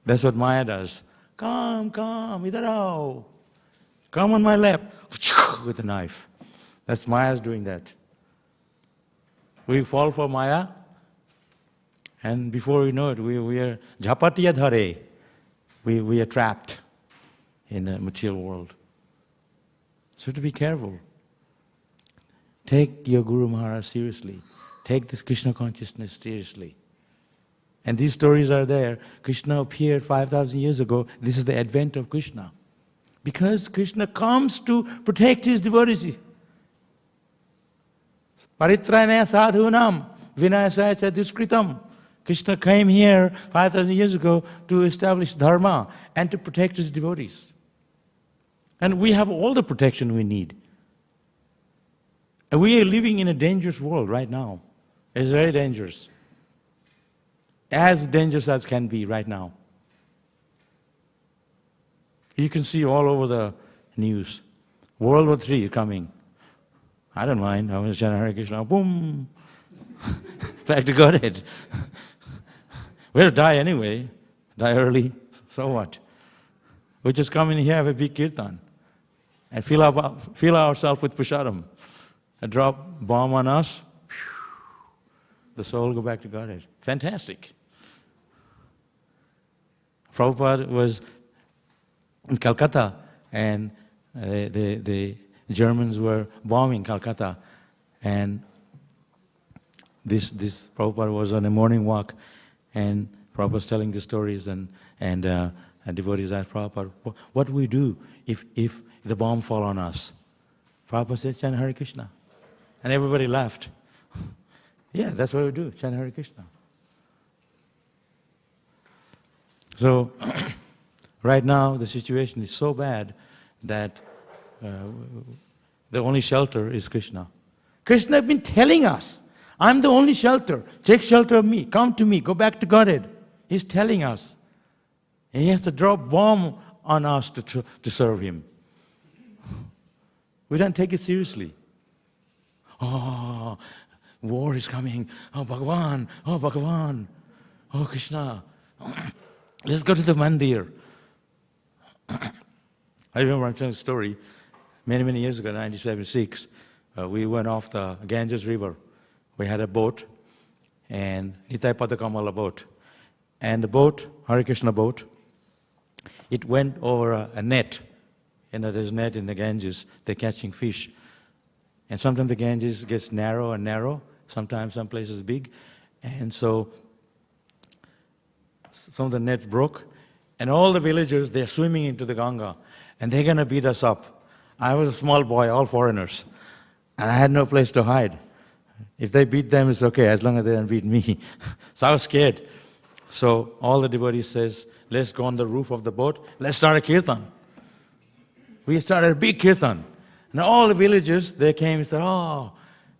That's what Maya does. Come, idhar aao. Come on my lap, with a knife. That's Maya's doing that. We fall for Maya, and before we know it, we are jhapatiya Hare. We are trapped in the material world. So to be careful. Take your Guru Maharaj seriously. Take this Krishna consciousness seriously. And these stories are there. Krishna appeared 5,000 years ago. This is the advent of Krishna. Because Krishna comes to protect his devotees. Paritrayana sadhunam vinayasaya cha duskritam. Krishna came here 5,000 years ago to establish dharma and to protect his devotees. And we have all the protection we need. And we are living in a dangerous world right now. It's very dangerous. As dangerous as can be right now. You can see all over the news. World War III is coming. I don't mind. I was chanting Hare Krishna. Boom! Back to Godhead. We'll die anyway. Die early. So what? We just come in here, have a big kirtan. And fill ourselves with prasadam. A drop bomb on us. The soul go back to Godhead. Fantastic. Prabhupada was in Calcutta, and the Germans were bombing Calcutta, and this Prabhupada was on a morning walk, and Prabhupada was telling the stories, and devotees asked Prabhupada, what do we do if the bomb fall on us? Prabhupada said, chant Hare Krishna. And everybody laughed. Yeah, that's what we do, chant Hare Krishna. So, right now the situation is so bad that the only shelter is Krishna. Krishna has been telling us, I'm the only shelter. Take shelter of me. Come to me. Go back to Godhead. He's telling us. And he has to drop bomb on us to serve him. We don't take it seriously. Oh, war is coming. Oh, Bhagavan. Oh, Bhagavan. Oh, Krishna. Let's go to the mandir. I remember I'm telling a story. Many years ago, 1976, we went off the Ganges River. We had a boat, and Nitai Padakamala boat. And the boat, Hare Krishna boat, it went over a net. You know, there's a net in the Ganges. They're catching fish. And sometimes the Ganges gets narrow and narrow. Sometimes some places big. And so some of the nets broke. And all the villagers, they're swimming into the Ganga. And they're going to beat us up. I was a small boy, all foreigners. And I had no place to hide. If they beat them, it's okay, as long as they don't beat me. So I was scared. So all the devotees says, let's go on the roof of the boat. Let's start a kirtan. We started a big kirtan. And all the villagers, they came and said, oh,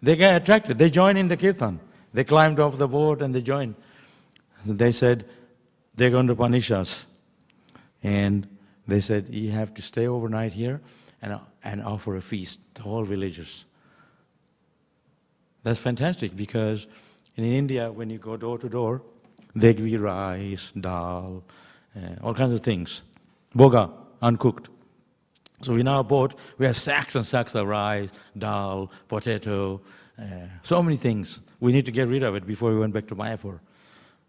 they got attracted. They joined in the kirtan. They climbed off the boat and they joined. And they said, they're going to punish us. And they said, you have to stay overnight here and offer a feast to all villagers. That's fantastic, because in India, when you go door to door, they give you rice, dal, all kinds of things. Boga, uncooked. So in our boat, we have sacks and sacks of rice, dal, potato, so many things. We need to get rid of it before we went back to Mayapur.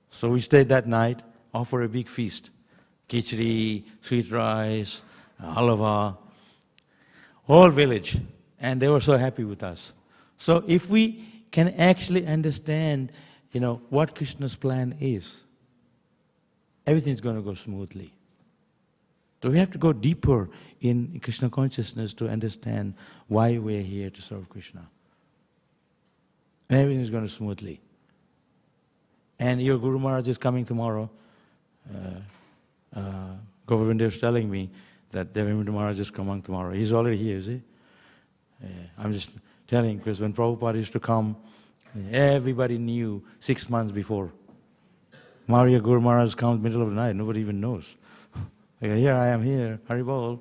So we stayed that night, offer a big feast. Khichdi, sweet rice, halwa, whole village. And they were so happy with us. So if we can actually understand, what Krishna's plan is, everything's going to go smoothly. So we have to go deeper in Krishna consciousness to understand why we're here to serve Krishna. And everything is going to smoothly. And your Guru Maharaj is coming tomorrow. Govinda was telling me that Devendra Maharaj is coming tomorrow. He's already here, is he? I'm just telling, because when Prabhupada used to come, everybody knew 6 months before. Maria Guru Maharaj comes middle of the night, nobody even knows. Here I am here, Haribol.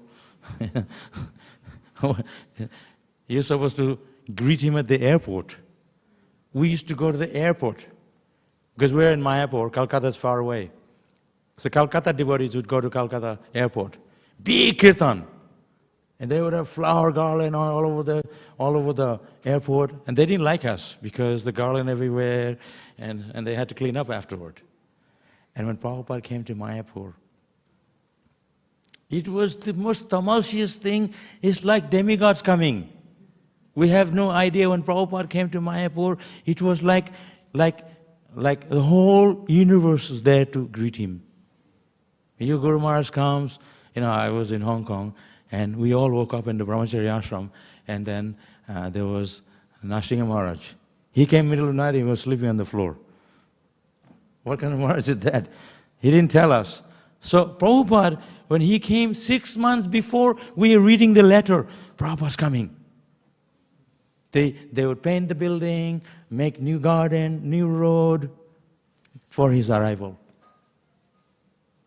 You're supposed to greet him at the airport. We used to go to the airport, because we're in Mayapur, Calcutta is far away. So Calcutta devotees would go to Calcutta airport. Big kirtan. And they would have flower garland all over the airport. And they didn't like us because the garland everywhere, and they had to clean up afterward. And when Prabhupada came to Mayapur, it was the most tumultuous thing. It's like demigods coming. We have no idea when Prabhupada came to Mayapur, it was like the whole universe is there to greet him. Your Guru Maharaj comes, I was in Hong Kong, and we all woke up in the Brahmacharya ashram, and then there was Nrsimha Maharaj. He came middle of the night, he was sleeping on the floor. What kind of Maharaj is that? He didn't tell us. So Prabhupada, when he came 6 months before we were reading the letter, Prabhupada's coming. They would paint the building, make new garden, new road for his arrival.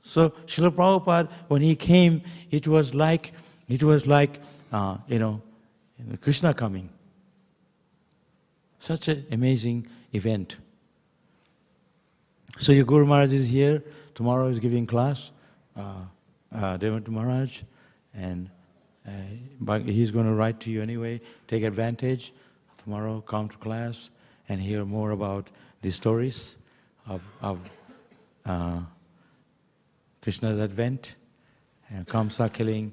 So Srila Prabhupada, when he came, it was like Krishna coming. Such an amazing event. So your Guru Maharaj is here. Tomorrow is giving class, Devendra Maharaj, and he's going to write to you anyway. Take advantage. Tomorrow come to class and hear more about the stories of Krishna's advent, and Kamsa killing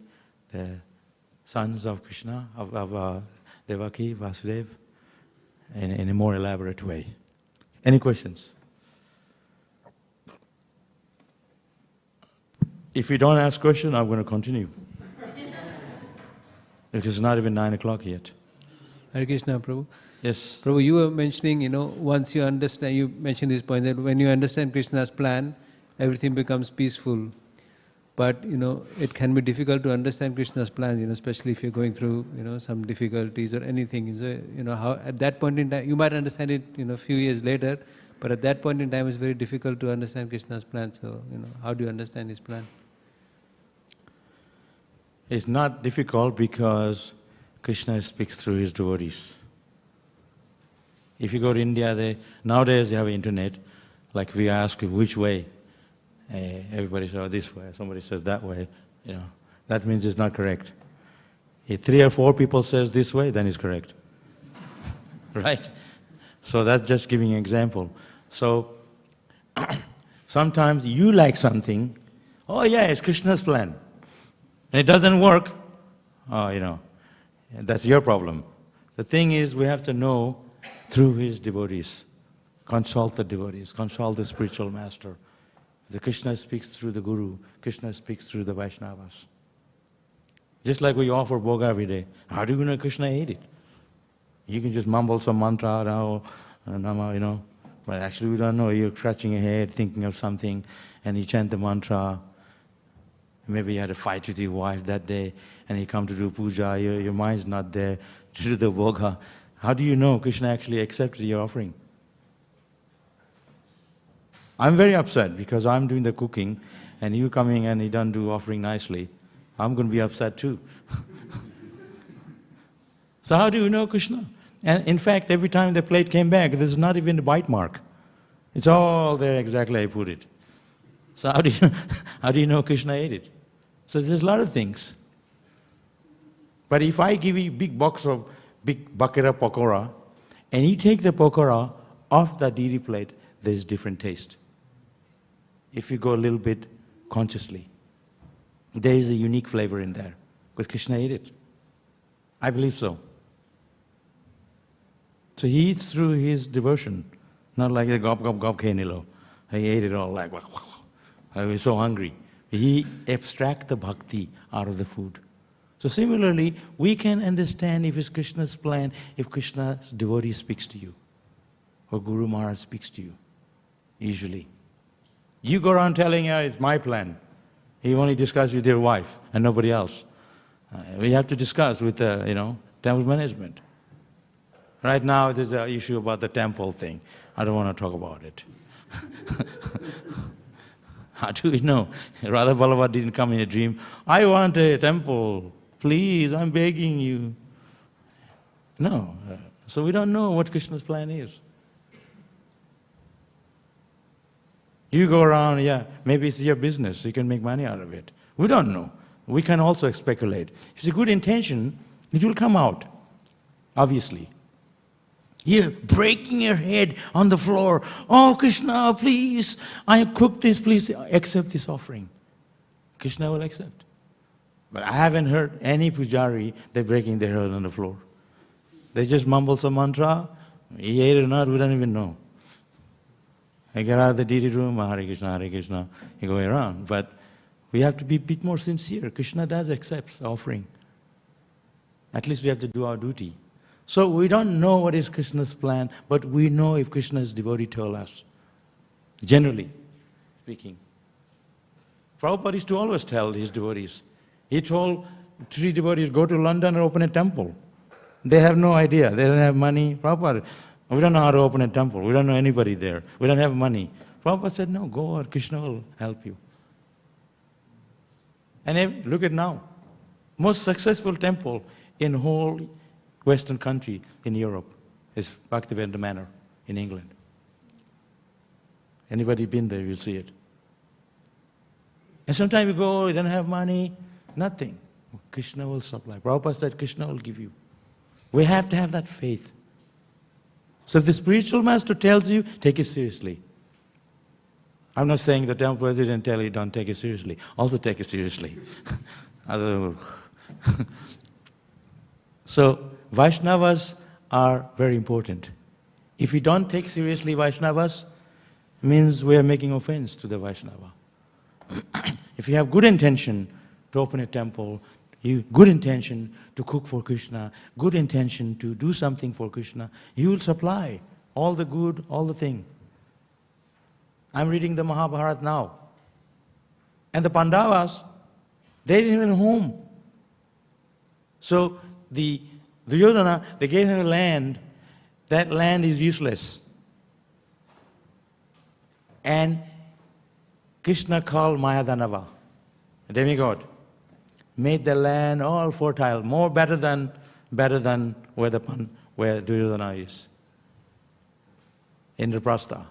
the sons of Krishna, of Devaki, Vasudev, in a more elaborate way. Any questions? If you don't ask questions, I'm going to continue. Because it's not even 9 o'clock yet. Hare Krishna, Prabhu. Yes. Prabhu, you were mentioning, once you understand, you mentioned this point, that when you understand Krishna's plan, everything becomes peaceful. But, it can be difficult to understand Krishna's plans, especially if you're going through, some difficulties or anything. So, how at that point in time, you might understand it, a few years later, but at that point in time, it's very difficult to understand Krishna's plan. So, how do you understand his plan? It's not difficult because Krishna speaks through his devotees. If you go to India, nowadays they have internet. Like we ask which way, everybody says this way, somebody says that way. That means it's not correct. If 3 or 4 people says this way, then it's correct, right? So that's just giving an example. So sometimes you like something. Oh yeah, it's Krishna's plan. And it doesn't work, that's your problem. The thing is, we have to know through his devotees. Consult the devotees, consult the spiritual master. The Krishna speaks through the Guru, Krishna speaks through the Vaishnavas. Just like we offer bhoga every day. How do you know Krishna ate it? You can just mumble some mantra, Nama, but actually we don't know. You're scratching your head, thinking of something, and you chant the mantra. Maybe you had a fight with your wife that day, and you come to do puja, your mind's not there to do the bhoga. How do you know Krishna actually accepted your offering? I'm very upset because I'm doing the cooking, and you coming and you don't do offering nicely. I'm going to be upset too. So how do you know Krishna? And in fact, every time the plate came back, there's not even a bite mark. It's all there exactly I put it. So how do you know Krishna ate it? So there's a lot of things. But if I give you big bucket of pakora, and you take the pakora off the deity plate, there's different taste. If you go a little bit consciously, there is a unique flavor in there, because Krishna ate it. I believe so. So he eats through his devotion, not like a gop gop gop kenilo. He ate it all like, I was so hungry. He abstracts the bhakti out of the food. So similarly, we can understand if it's Krishna's plan, if Krishna's devotee speaks to you, or Guru Maharaj speaks to you, usually. You go around telling her, it's my plan. You only discuss with your wife and nobody else. We have to discuss with temple management. Right now, there's an issue about the temple thing. I don't want to talk about it. How do we know? Radha Ballabha didn't come in a dream. I want a temple. Please, I'm begging you. No. So we don't know what Krishna's plan is. You go around, maybe it's your business, you can make money out of it. We don't know. We can also speculate. If it's a good intention, it will come out, obviously. You're breaking your head on the floor. Oh, Krishna, please, I cooked this, please accept this offering. Krishna will accept. But I haven't heard any pujari, they're breaking their head on the floor. They just mumble some mantra, he ate it or not, we don't even know. I get out of the deity room, Hare Krishna, you go around. But we have to be a bit more sincere. Krishna does accept the offering. At least we have to do our duty. So we don't know what is Krishna's plan, but we know if Krishna's devotee told us, generally speaking. Prabhupada used to always tell his devotees. He told 3 devotees, go to London and open a temple. They have no idea. They don't have money. Prabhupada, we don't know how to open a temple. We don't know anybody there. We don't have money. Prabhupada said, no, go or Krishna will help you. And look at now. Most successful temple in whole Western country in Europe is Bhaktivedanta Manor in England. Anybody been there, you'll see it. And sometimes you go, you don't have money, nothing. Krishna will supply. Prabhupada said, Krishna will give you. We have to have that faith. So if the spiritual master tells you, take it seriously. I'm not saying the temple president tell you, don't take it seriously. Also take it seriously. So Vaishnavas are very important. If we don't take seriously Vaishnavas, means we are making offense to the Vaishnava. If you have good intention to open a temple, good intention to cook for Krishna, good intention to do something for Krishna, you will supply all the good, all the thing. I'm reading the Mahabharata now. And the Pandavas, they didn't even home. So the Duryodhana, they gave him land. That land is useless. And Krishna called Mayadanava, a demigod, made the land all fertile, more better than where Duryodhana is. Indraprastha.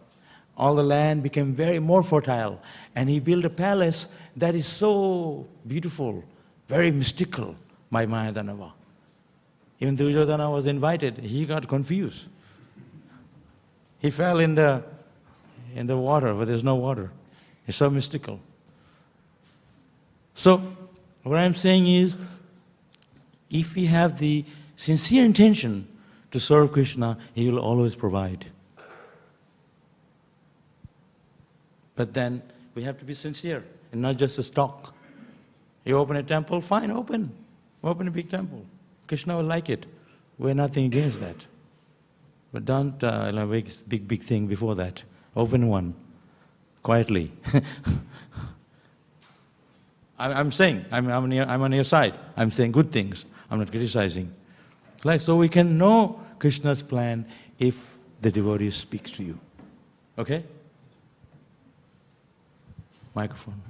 All the land became more fertile, and he built a palace that is so beautiful, very mystical by Mayadanava. Even Duryodhana was invited, he got confused. He fell in the water, but there's no water. It's so mystical. So, what I'm saying is, if we have the sincere intention to serve Krishna, He will always provide. But then, we have to be sincere, and not just a stock. You open a temple, fine, open. Open a big temple. Krishna will like it. We're nothing against that. But don't make a big thing before that. Open one, quietly. I'm saying, I'm on your side. I'm saying good things. I'm not criticizing. So we can know Krishna's plan if the devotee speaks to you. Okay? Microphone.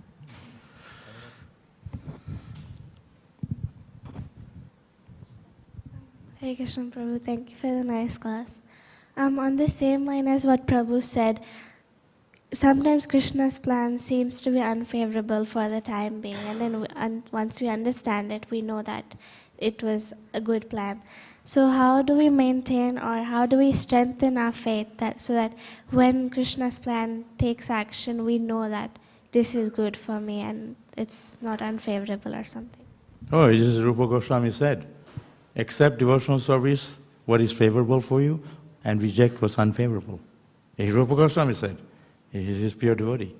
Hare Krishna, Prabhu. Thank you for the nice class. On the same line as what Prabhu said, sometimes Krishna's plan seems to be unfavorable for the time being, and then once we understand it, we know that it was a good plan. So how do we maintain, or how do we strengthen our faith so that when Krishna's plan takes action, we know that this is good for me and it's not unfavorable or something? Oh, it's just Rupa Goswami said, accept devotional service, what is favorable for you, and reject what's unfavorable. Rupa Goswami said. He is pure devotee.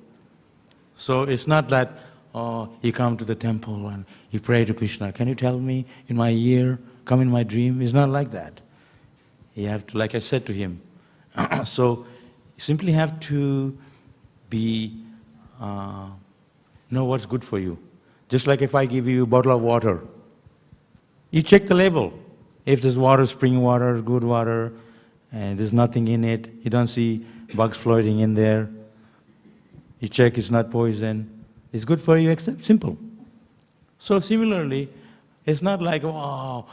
So it's not that, or you come to the temple and you pray to Krishna, can you tell me in my ear, come in my dream? It's not like that. You have to, like I said to him, so you simply have to be, know what's good for you. Just like if I give you a bottle of water, you check the label. If there's water, spring water, good water, and there's nothing in it, you don't see bugs floating in there, you check it's not poison, it's good for you, except simple. So similarly, it's not like, oh,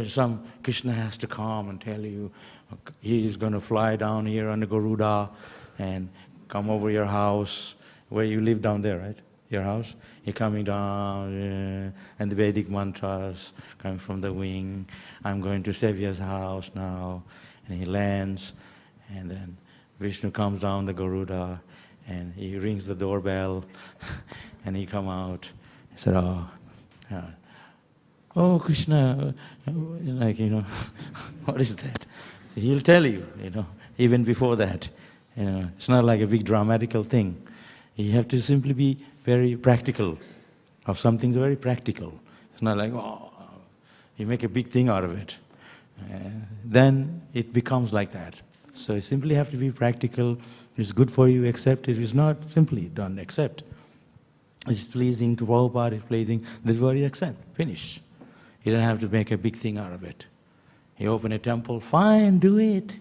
some Krishna has to come and tell you, he is going to fly down here on the Garuda and come over your house, where you live down there, right? Your house. You're coming down, and the Vedic mantras coming from the wing. I'm going to Sevya's house now. And he lands, and then Vishnu comes down the Garuda, and he rings the doorbell, and he come out. He said, oh, Krishna, like, what is that? So he'll tell you, even before that. It's not like a big dramatical thing. You have to simply be very practical. Of something very practical. It's not like, oh, you make a big thing out of it. Then it becomes like that. So you simply have to be practical. It's good for you, accept it. It's not simply done, accept. It's pleasing to Prabhupada, it's pleasing, the devotee, accept, finish. You don't have to make a big thing out of it. You open a temple, fine, do it.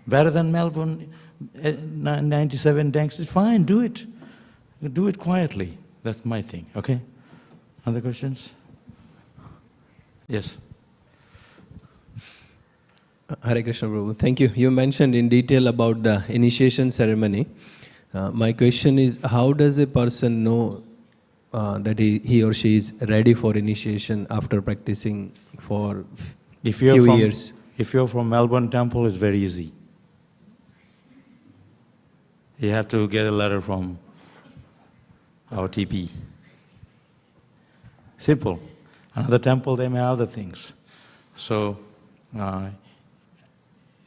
Better than Melbourne, 97 tanks, fine, do it. Do it quietly. That's my thing, okay? Other questions? Yes. Hare Krishna, Prabhu. Thank you. You mentioned in detail about the initiation ceremony. My question is, how does a person know that he or she is ready for initiation after practicing for few years? If you're from Melbourne temple, it's very easy. You have to get a letter from our TP. Simple. Another temple, they may have other things. So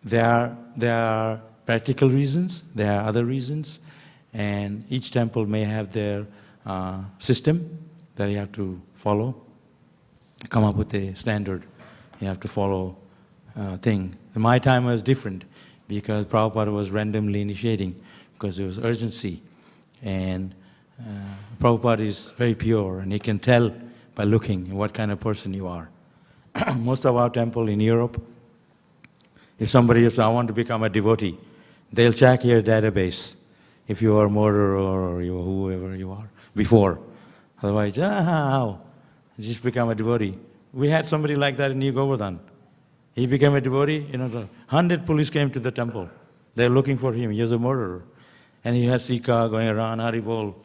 there are practical reasons, there are other reasons, and each temple may have their system that you have to follow, come up with a standard. You have to follow thing. My time was different because Prabhupada was randomly initiating because there was urgency. And Prabhupada is very pure and he can tell by looking what kind of person you are. Most of our temple in Europe, if somebody says, I want to become a devotee, they'll check your database if you are a murderer or you are whoever you are before. Otherwise, how? Just become a devotee. We had somebody like that in New Govardhan. He became a devotee, 100 police came to the temple. They're looking for him, he was a murderer. And he had Sika going around, Haribol.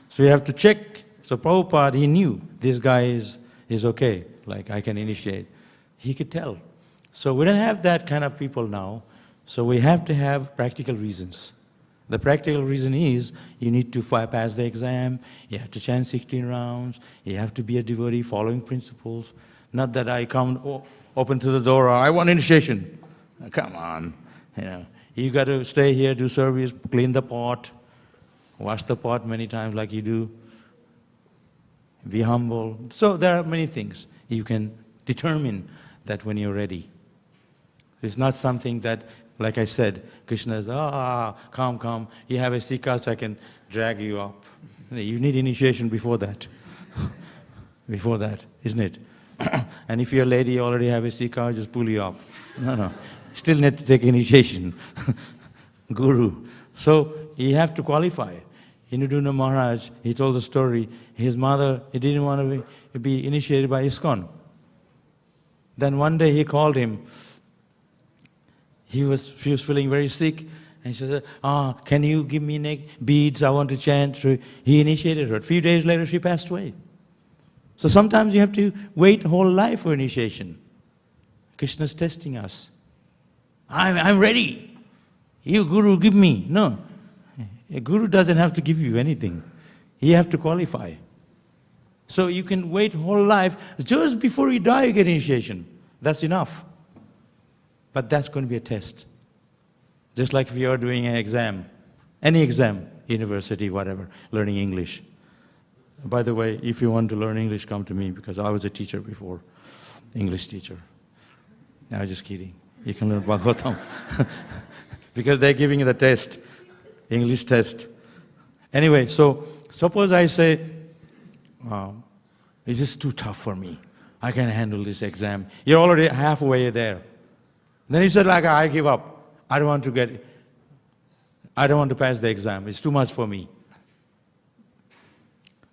So you have to check. So Prabhupada, he knew this guy is okay, like I can initiate. He could tell. So we don't have that kind of people now. So we have to have practical reasons. The practical reason is you need to pass the exam, you have to chant 16 rounds, you have to be a devotee following principles. Not that I come open to the door, I want initiation. Come on, You got to stay here, do service, clean the pot, wash the pot many times like you do. Be humble. So there are many things. You can determine that when you're ready. It's not something that, like I said, Krishna is, come, you have a Sika so I can drag you up. You need initiation before that. Before that, isn't it? And if you're a lady, you already have a Sika, just pull you up. No. Still need to take initiation. Guru. So you have to qualify. Inuduna Maharaj, he told the story, his mother, he didn't want to be initiated by ISKCON. Then one day he called him. She was feeling very sick, and she said, can you give me beads, I want to chant. So he initiated her. A few days later, she passed away. So sometimes you have to wait a whole life for initiation. Krishna's testing us. I'm ready. You, Guru, give me. No. A Guru doesn't have to give you anything. You have to qualify. So you can wait whole life. Just before you die, you get initiation. That's enough. But that's going to be a test. Just like if you are doing an exam. Any exam. university, whatever, learning English. By the way, if you want to learn English, come to me, because I was a teacher before, English teacher. No, I'm just kidding. You can learn Bhagavatam. Because they're giving you the test, English test. Anyway, so suppose I say, it's just too tough for me. I can handle this exam. You're already halfway there. Then you said, like, I give up. I don't want to pass the exam. It's too much for me.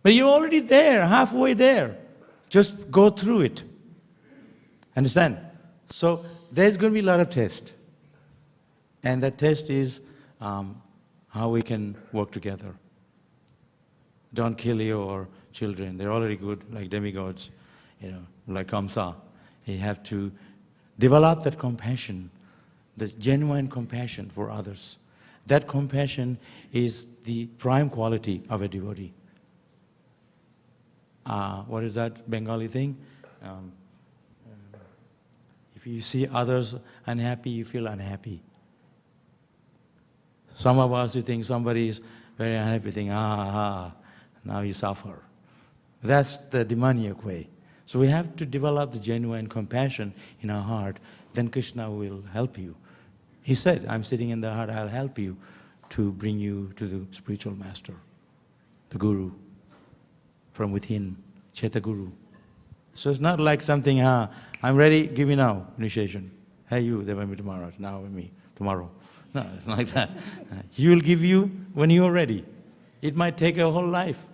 But you're already there, halfway there. Just go through it. Understand? So there's going to be a lot of tests. And that test is how we can work together. Don't kill your children. They're already good, like demigods, like Kamsa. You have to develop that compassion, the genuine compassion for others. That compassion is the prime quality of a devotee. What is that Bengali thing? If you see others unhappy, you feel unhappy. Some of us, you think somebody is very unhappy, think, now you suffer. That's the demoniac way. So we have to develop the genuine compassion in our heart, then Krishna will help you. He said, I'm sitting in the heart, I'll help you to bring you to the spiritual master, the Guru, from within, Cheta Guru. So it's not like something, I'm ready, give me now, initiation. Hey you, they will be tomorrow, now with me, tomorrow. No, it's not like that. He will give you when you are ready. It might take a whole life,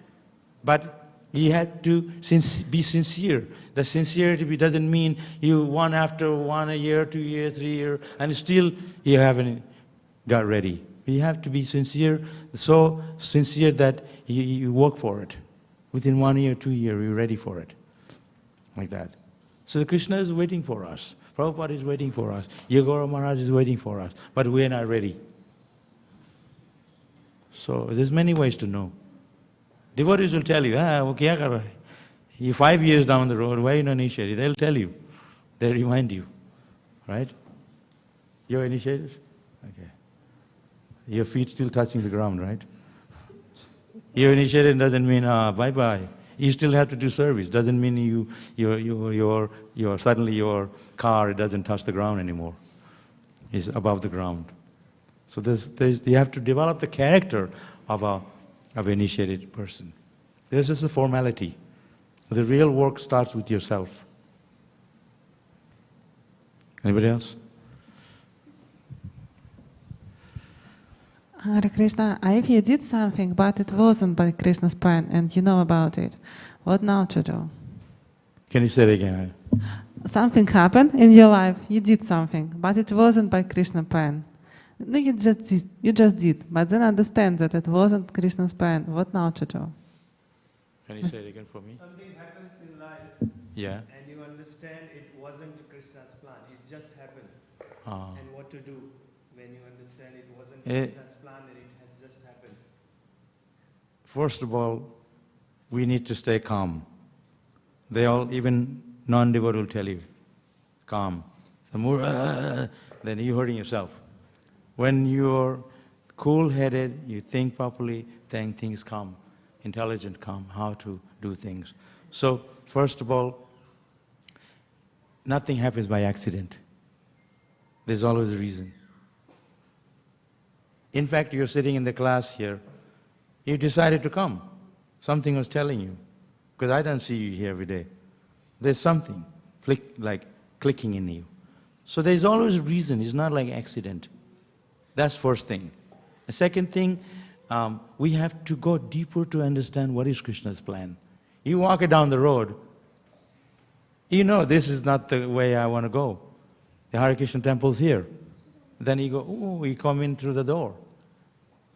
but you have to be sincere. The sincerity doesn't mean you one after one, a year, 2 years, 3 years, and still you haven't got ready. You have to be sincere, so sincere that you work for it. Within 1 year, 2 years, you're ready for it. Like that. So Krishna is waiting for us. Prabhupada is waiting for us. Yogara Maharaj is waiting for us. But we are not ready. So there's many ways to know. Devotees will tell you, kya kar rahe? You're 5 years down the road, why are you not initiated? They'll tell you. They'll remind you. Right? You're initiated? Okay. Your feet still touching the ground, right? You're initiated doesn't mean bye-bye. You still have to do service. Doesn't mean suddenly your car doesn't touch the ground anymore. It's above the ground. So you have to develop the character of an initiated person. This is a formality. The real work starts with yourself. Anybody else? Hare Krishna, if you did something but it wasn't by Krishna's plan and you know about it, what now to do? Can you say it again? Something happened in your life, you did something, but it wasn't by Krishna's plan. No, you just did, but then understand that it wasn't Krishna's plan. What now to do? Can you say it again for me? Something happens in life, Yeah. and you understand it wasn't Krishna's plan, it just happened. And what to do when you understand it wasn't Krishna's plan and it has just happened? First of all, we need to stay calm. Even non-devotee will tell you, calm. The more, then you're hurting yourself. When you're cool-headed, you think properly, then things come. Intelligent come, how to do things. So, first of all, nothing happens by accident. There's always a reason. In fact, you're sitting in the class here, you decided to come. Something was telling you, because I don't see you here every day. There's something clicking in you. So there's always a reason, it's not like accident. That's first thing. The second thing, we have to go deeper to understand what is Krishna's plan. You walk it down the road, you know this is not the way I want to go. The Hare Krishna temple's here. Then you go, you come in through the door.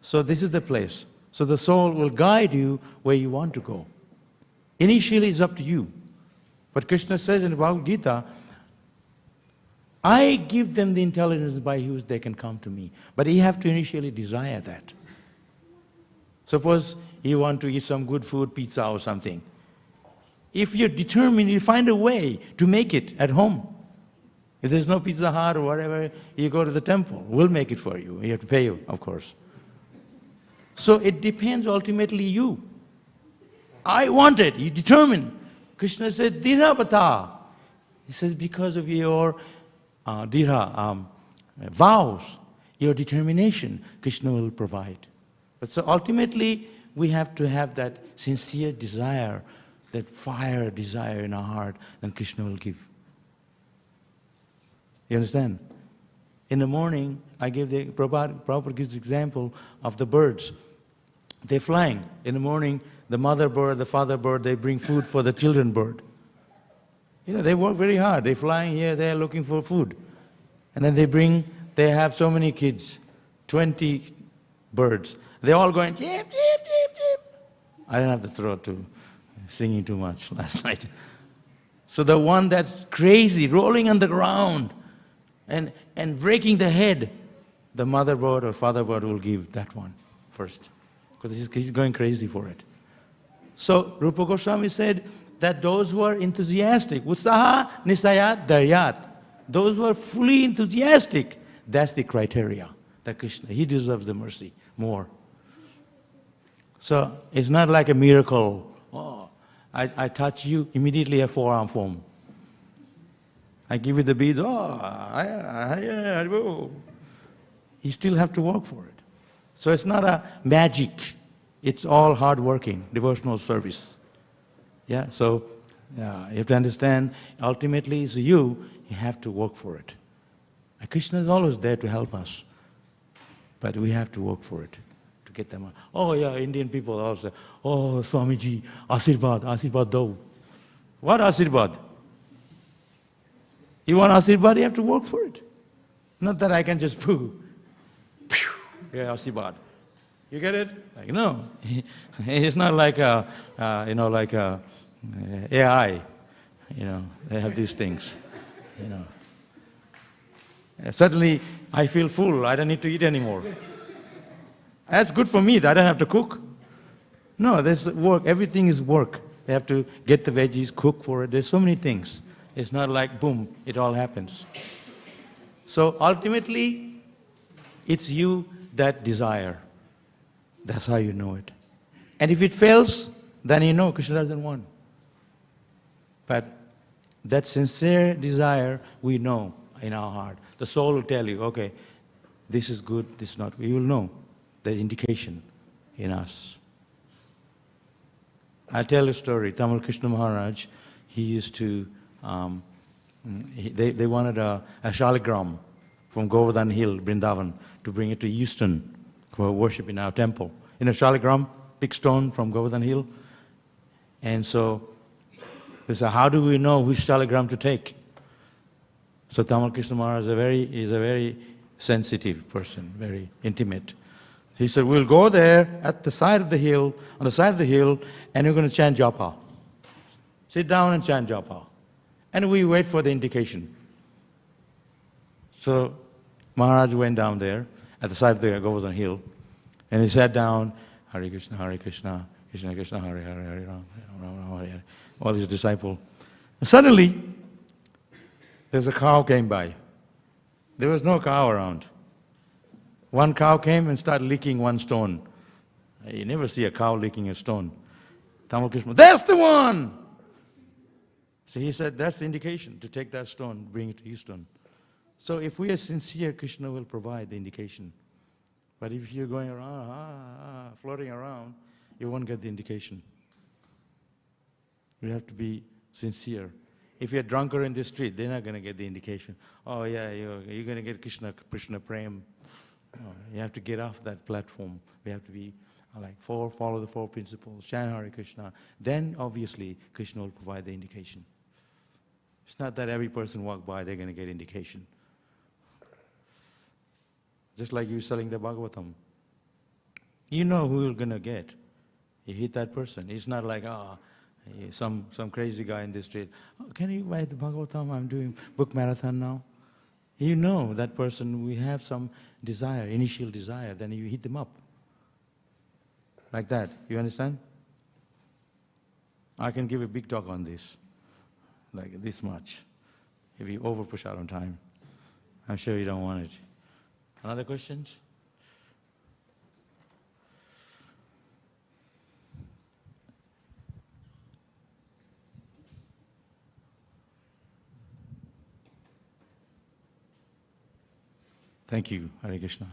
So this is the place. So the soul will guide you where you want to go. Initially it's up to you. But Krishna says in Bhagavad Gita, I give them the intelligence by which they can come to me. But you have to initially desire that. Suppose you want to eat some good food, pizza or something. If you're determined, you find a way to make it at home. If there's no Pizza Hut or whatever, you go to the temple. We'll make it for you. You have to pay, of course. So it depends ultimately you. I want it, you determine. Krishna said, Dirabhata. He says, because of your vows, your determination, Krishna will provide. But so ultimately, we have to have that sincere desire, that fire desire in our heart, then Krishna will give. You understand? In the morning, Prabhupada gives the example of the birds. They're flying. In the morning, the mother bird, the father bird, they bring food for the children bird. You know, they work very hard. They're flying here, they're looking for food. And then they have so many kids, 20 birds. They're all going, cheep, cheep, cheep, cheep. I didn't have the throat to singing too much last night. So the one that's crazy, rolling on the ground and breaking the head, the mother bird or father bird will give that one first, because he's going crazy for it. So Rupa Goswami said that those who are enthusiastic, utsaha nisayat daryat, those who are fully enthusiastic, that's the criteria that Krishna, he deserves the mercy more. So it's not like a miracle. Oh, I touch you, immediately a forearm form. I give you the beads, you still have to work for it. So it's not a magic. It's all hard working, devotional service. Yeah, so you have to understand, ultimately it's you have to work for it. And Krishna is always there to help us, but we have to work for it, to get them out. Oh yeah, Indian people also, oh Swamiji, Asirvad, Asirvad do. What Asirvad? You want Asirvad, you have to work for it. Not that I can just poo. Yeah, Asirvad. You get it? Like, no. It's not like AI. They have these things. Suddenly, I feel full. I don't need to eat anymore. That's good for me. That I don't have to cook. No, there's work. Everything is work. They have to get the veggies, cook for it. There's so many things. It's not like, boom, it all happens. So ultimately, it's you that desire. That's how you know it. And if it fails, then you know Krishna doesn't want. But that sincere desire, we know in our heart. The soul will tell you, okay, this is good, this is not. You will know. There's indication in us. I'll tell you a story. Tamal Krishna Maharaj, he used to, they wanted a shaligram from Govardhan Hill, Vrindavan, to bring it to Houston for worship in our temple. In a shaligram, big stone from Govardhan Hill. And so they said, how do we know which shaligram to take? So Tamal Krishna Maharaj is a very sensitive person, very intimate. He said, we'll go there at the side of the hill, on the side of the hill, and we're going to chant japa. Sit down and chant japa. And we wait for the indication. So Maharaj went down there at the side of the Govardhan Hill, and he sat down, Hare Krishna, Krishna Krishna, Hare Hare, Hare Ram, Ram Hare Hare, all his disciples. And suddenly, there's a cow came by. There was no cow around. One cow came and started licking one stone. You never see a cow licking a stone. Tamal Krishna, that's the one! So he said, that's the indication to take that stone, bring it to Houston. So if we are sincere, Krishna will provide the indication. But if you're going around, floating around, you won't get the indication. We have to be sincere. If you're drunker in the street, they're not going to get the indication. Oh yeah, you're going to get Krishna Prem. No, you have to get off that platform. We have to be follow the four principles, chant Hare Krishna. Then obviously Krishna will provide the indication. It's not that every person walk by, they're going to get indication. Just like you selling the Bhagavatam. You know who you're going to get. You hit that person. It's not like, some crazy guy in the street. Oh, can you buy the Bhagavatam? I'm doing book marathon now. You know that person, we have some desire, initial desire, then you hit them up. Like that. You understand? I can give a big talk on this. Like this much. If you over push out on time. I'm sure you don't want it. Another questions? Thank you. Hare Krishna.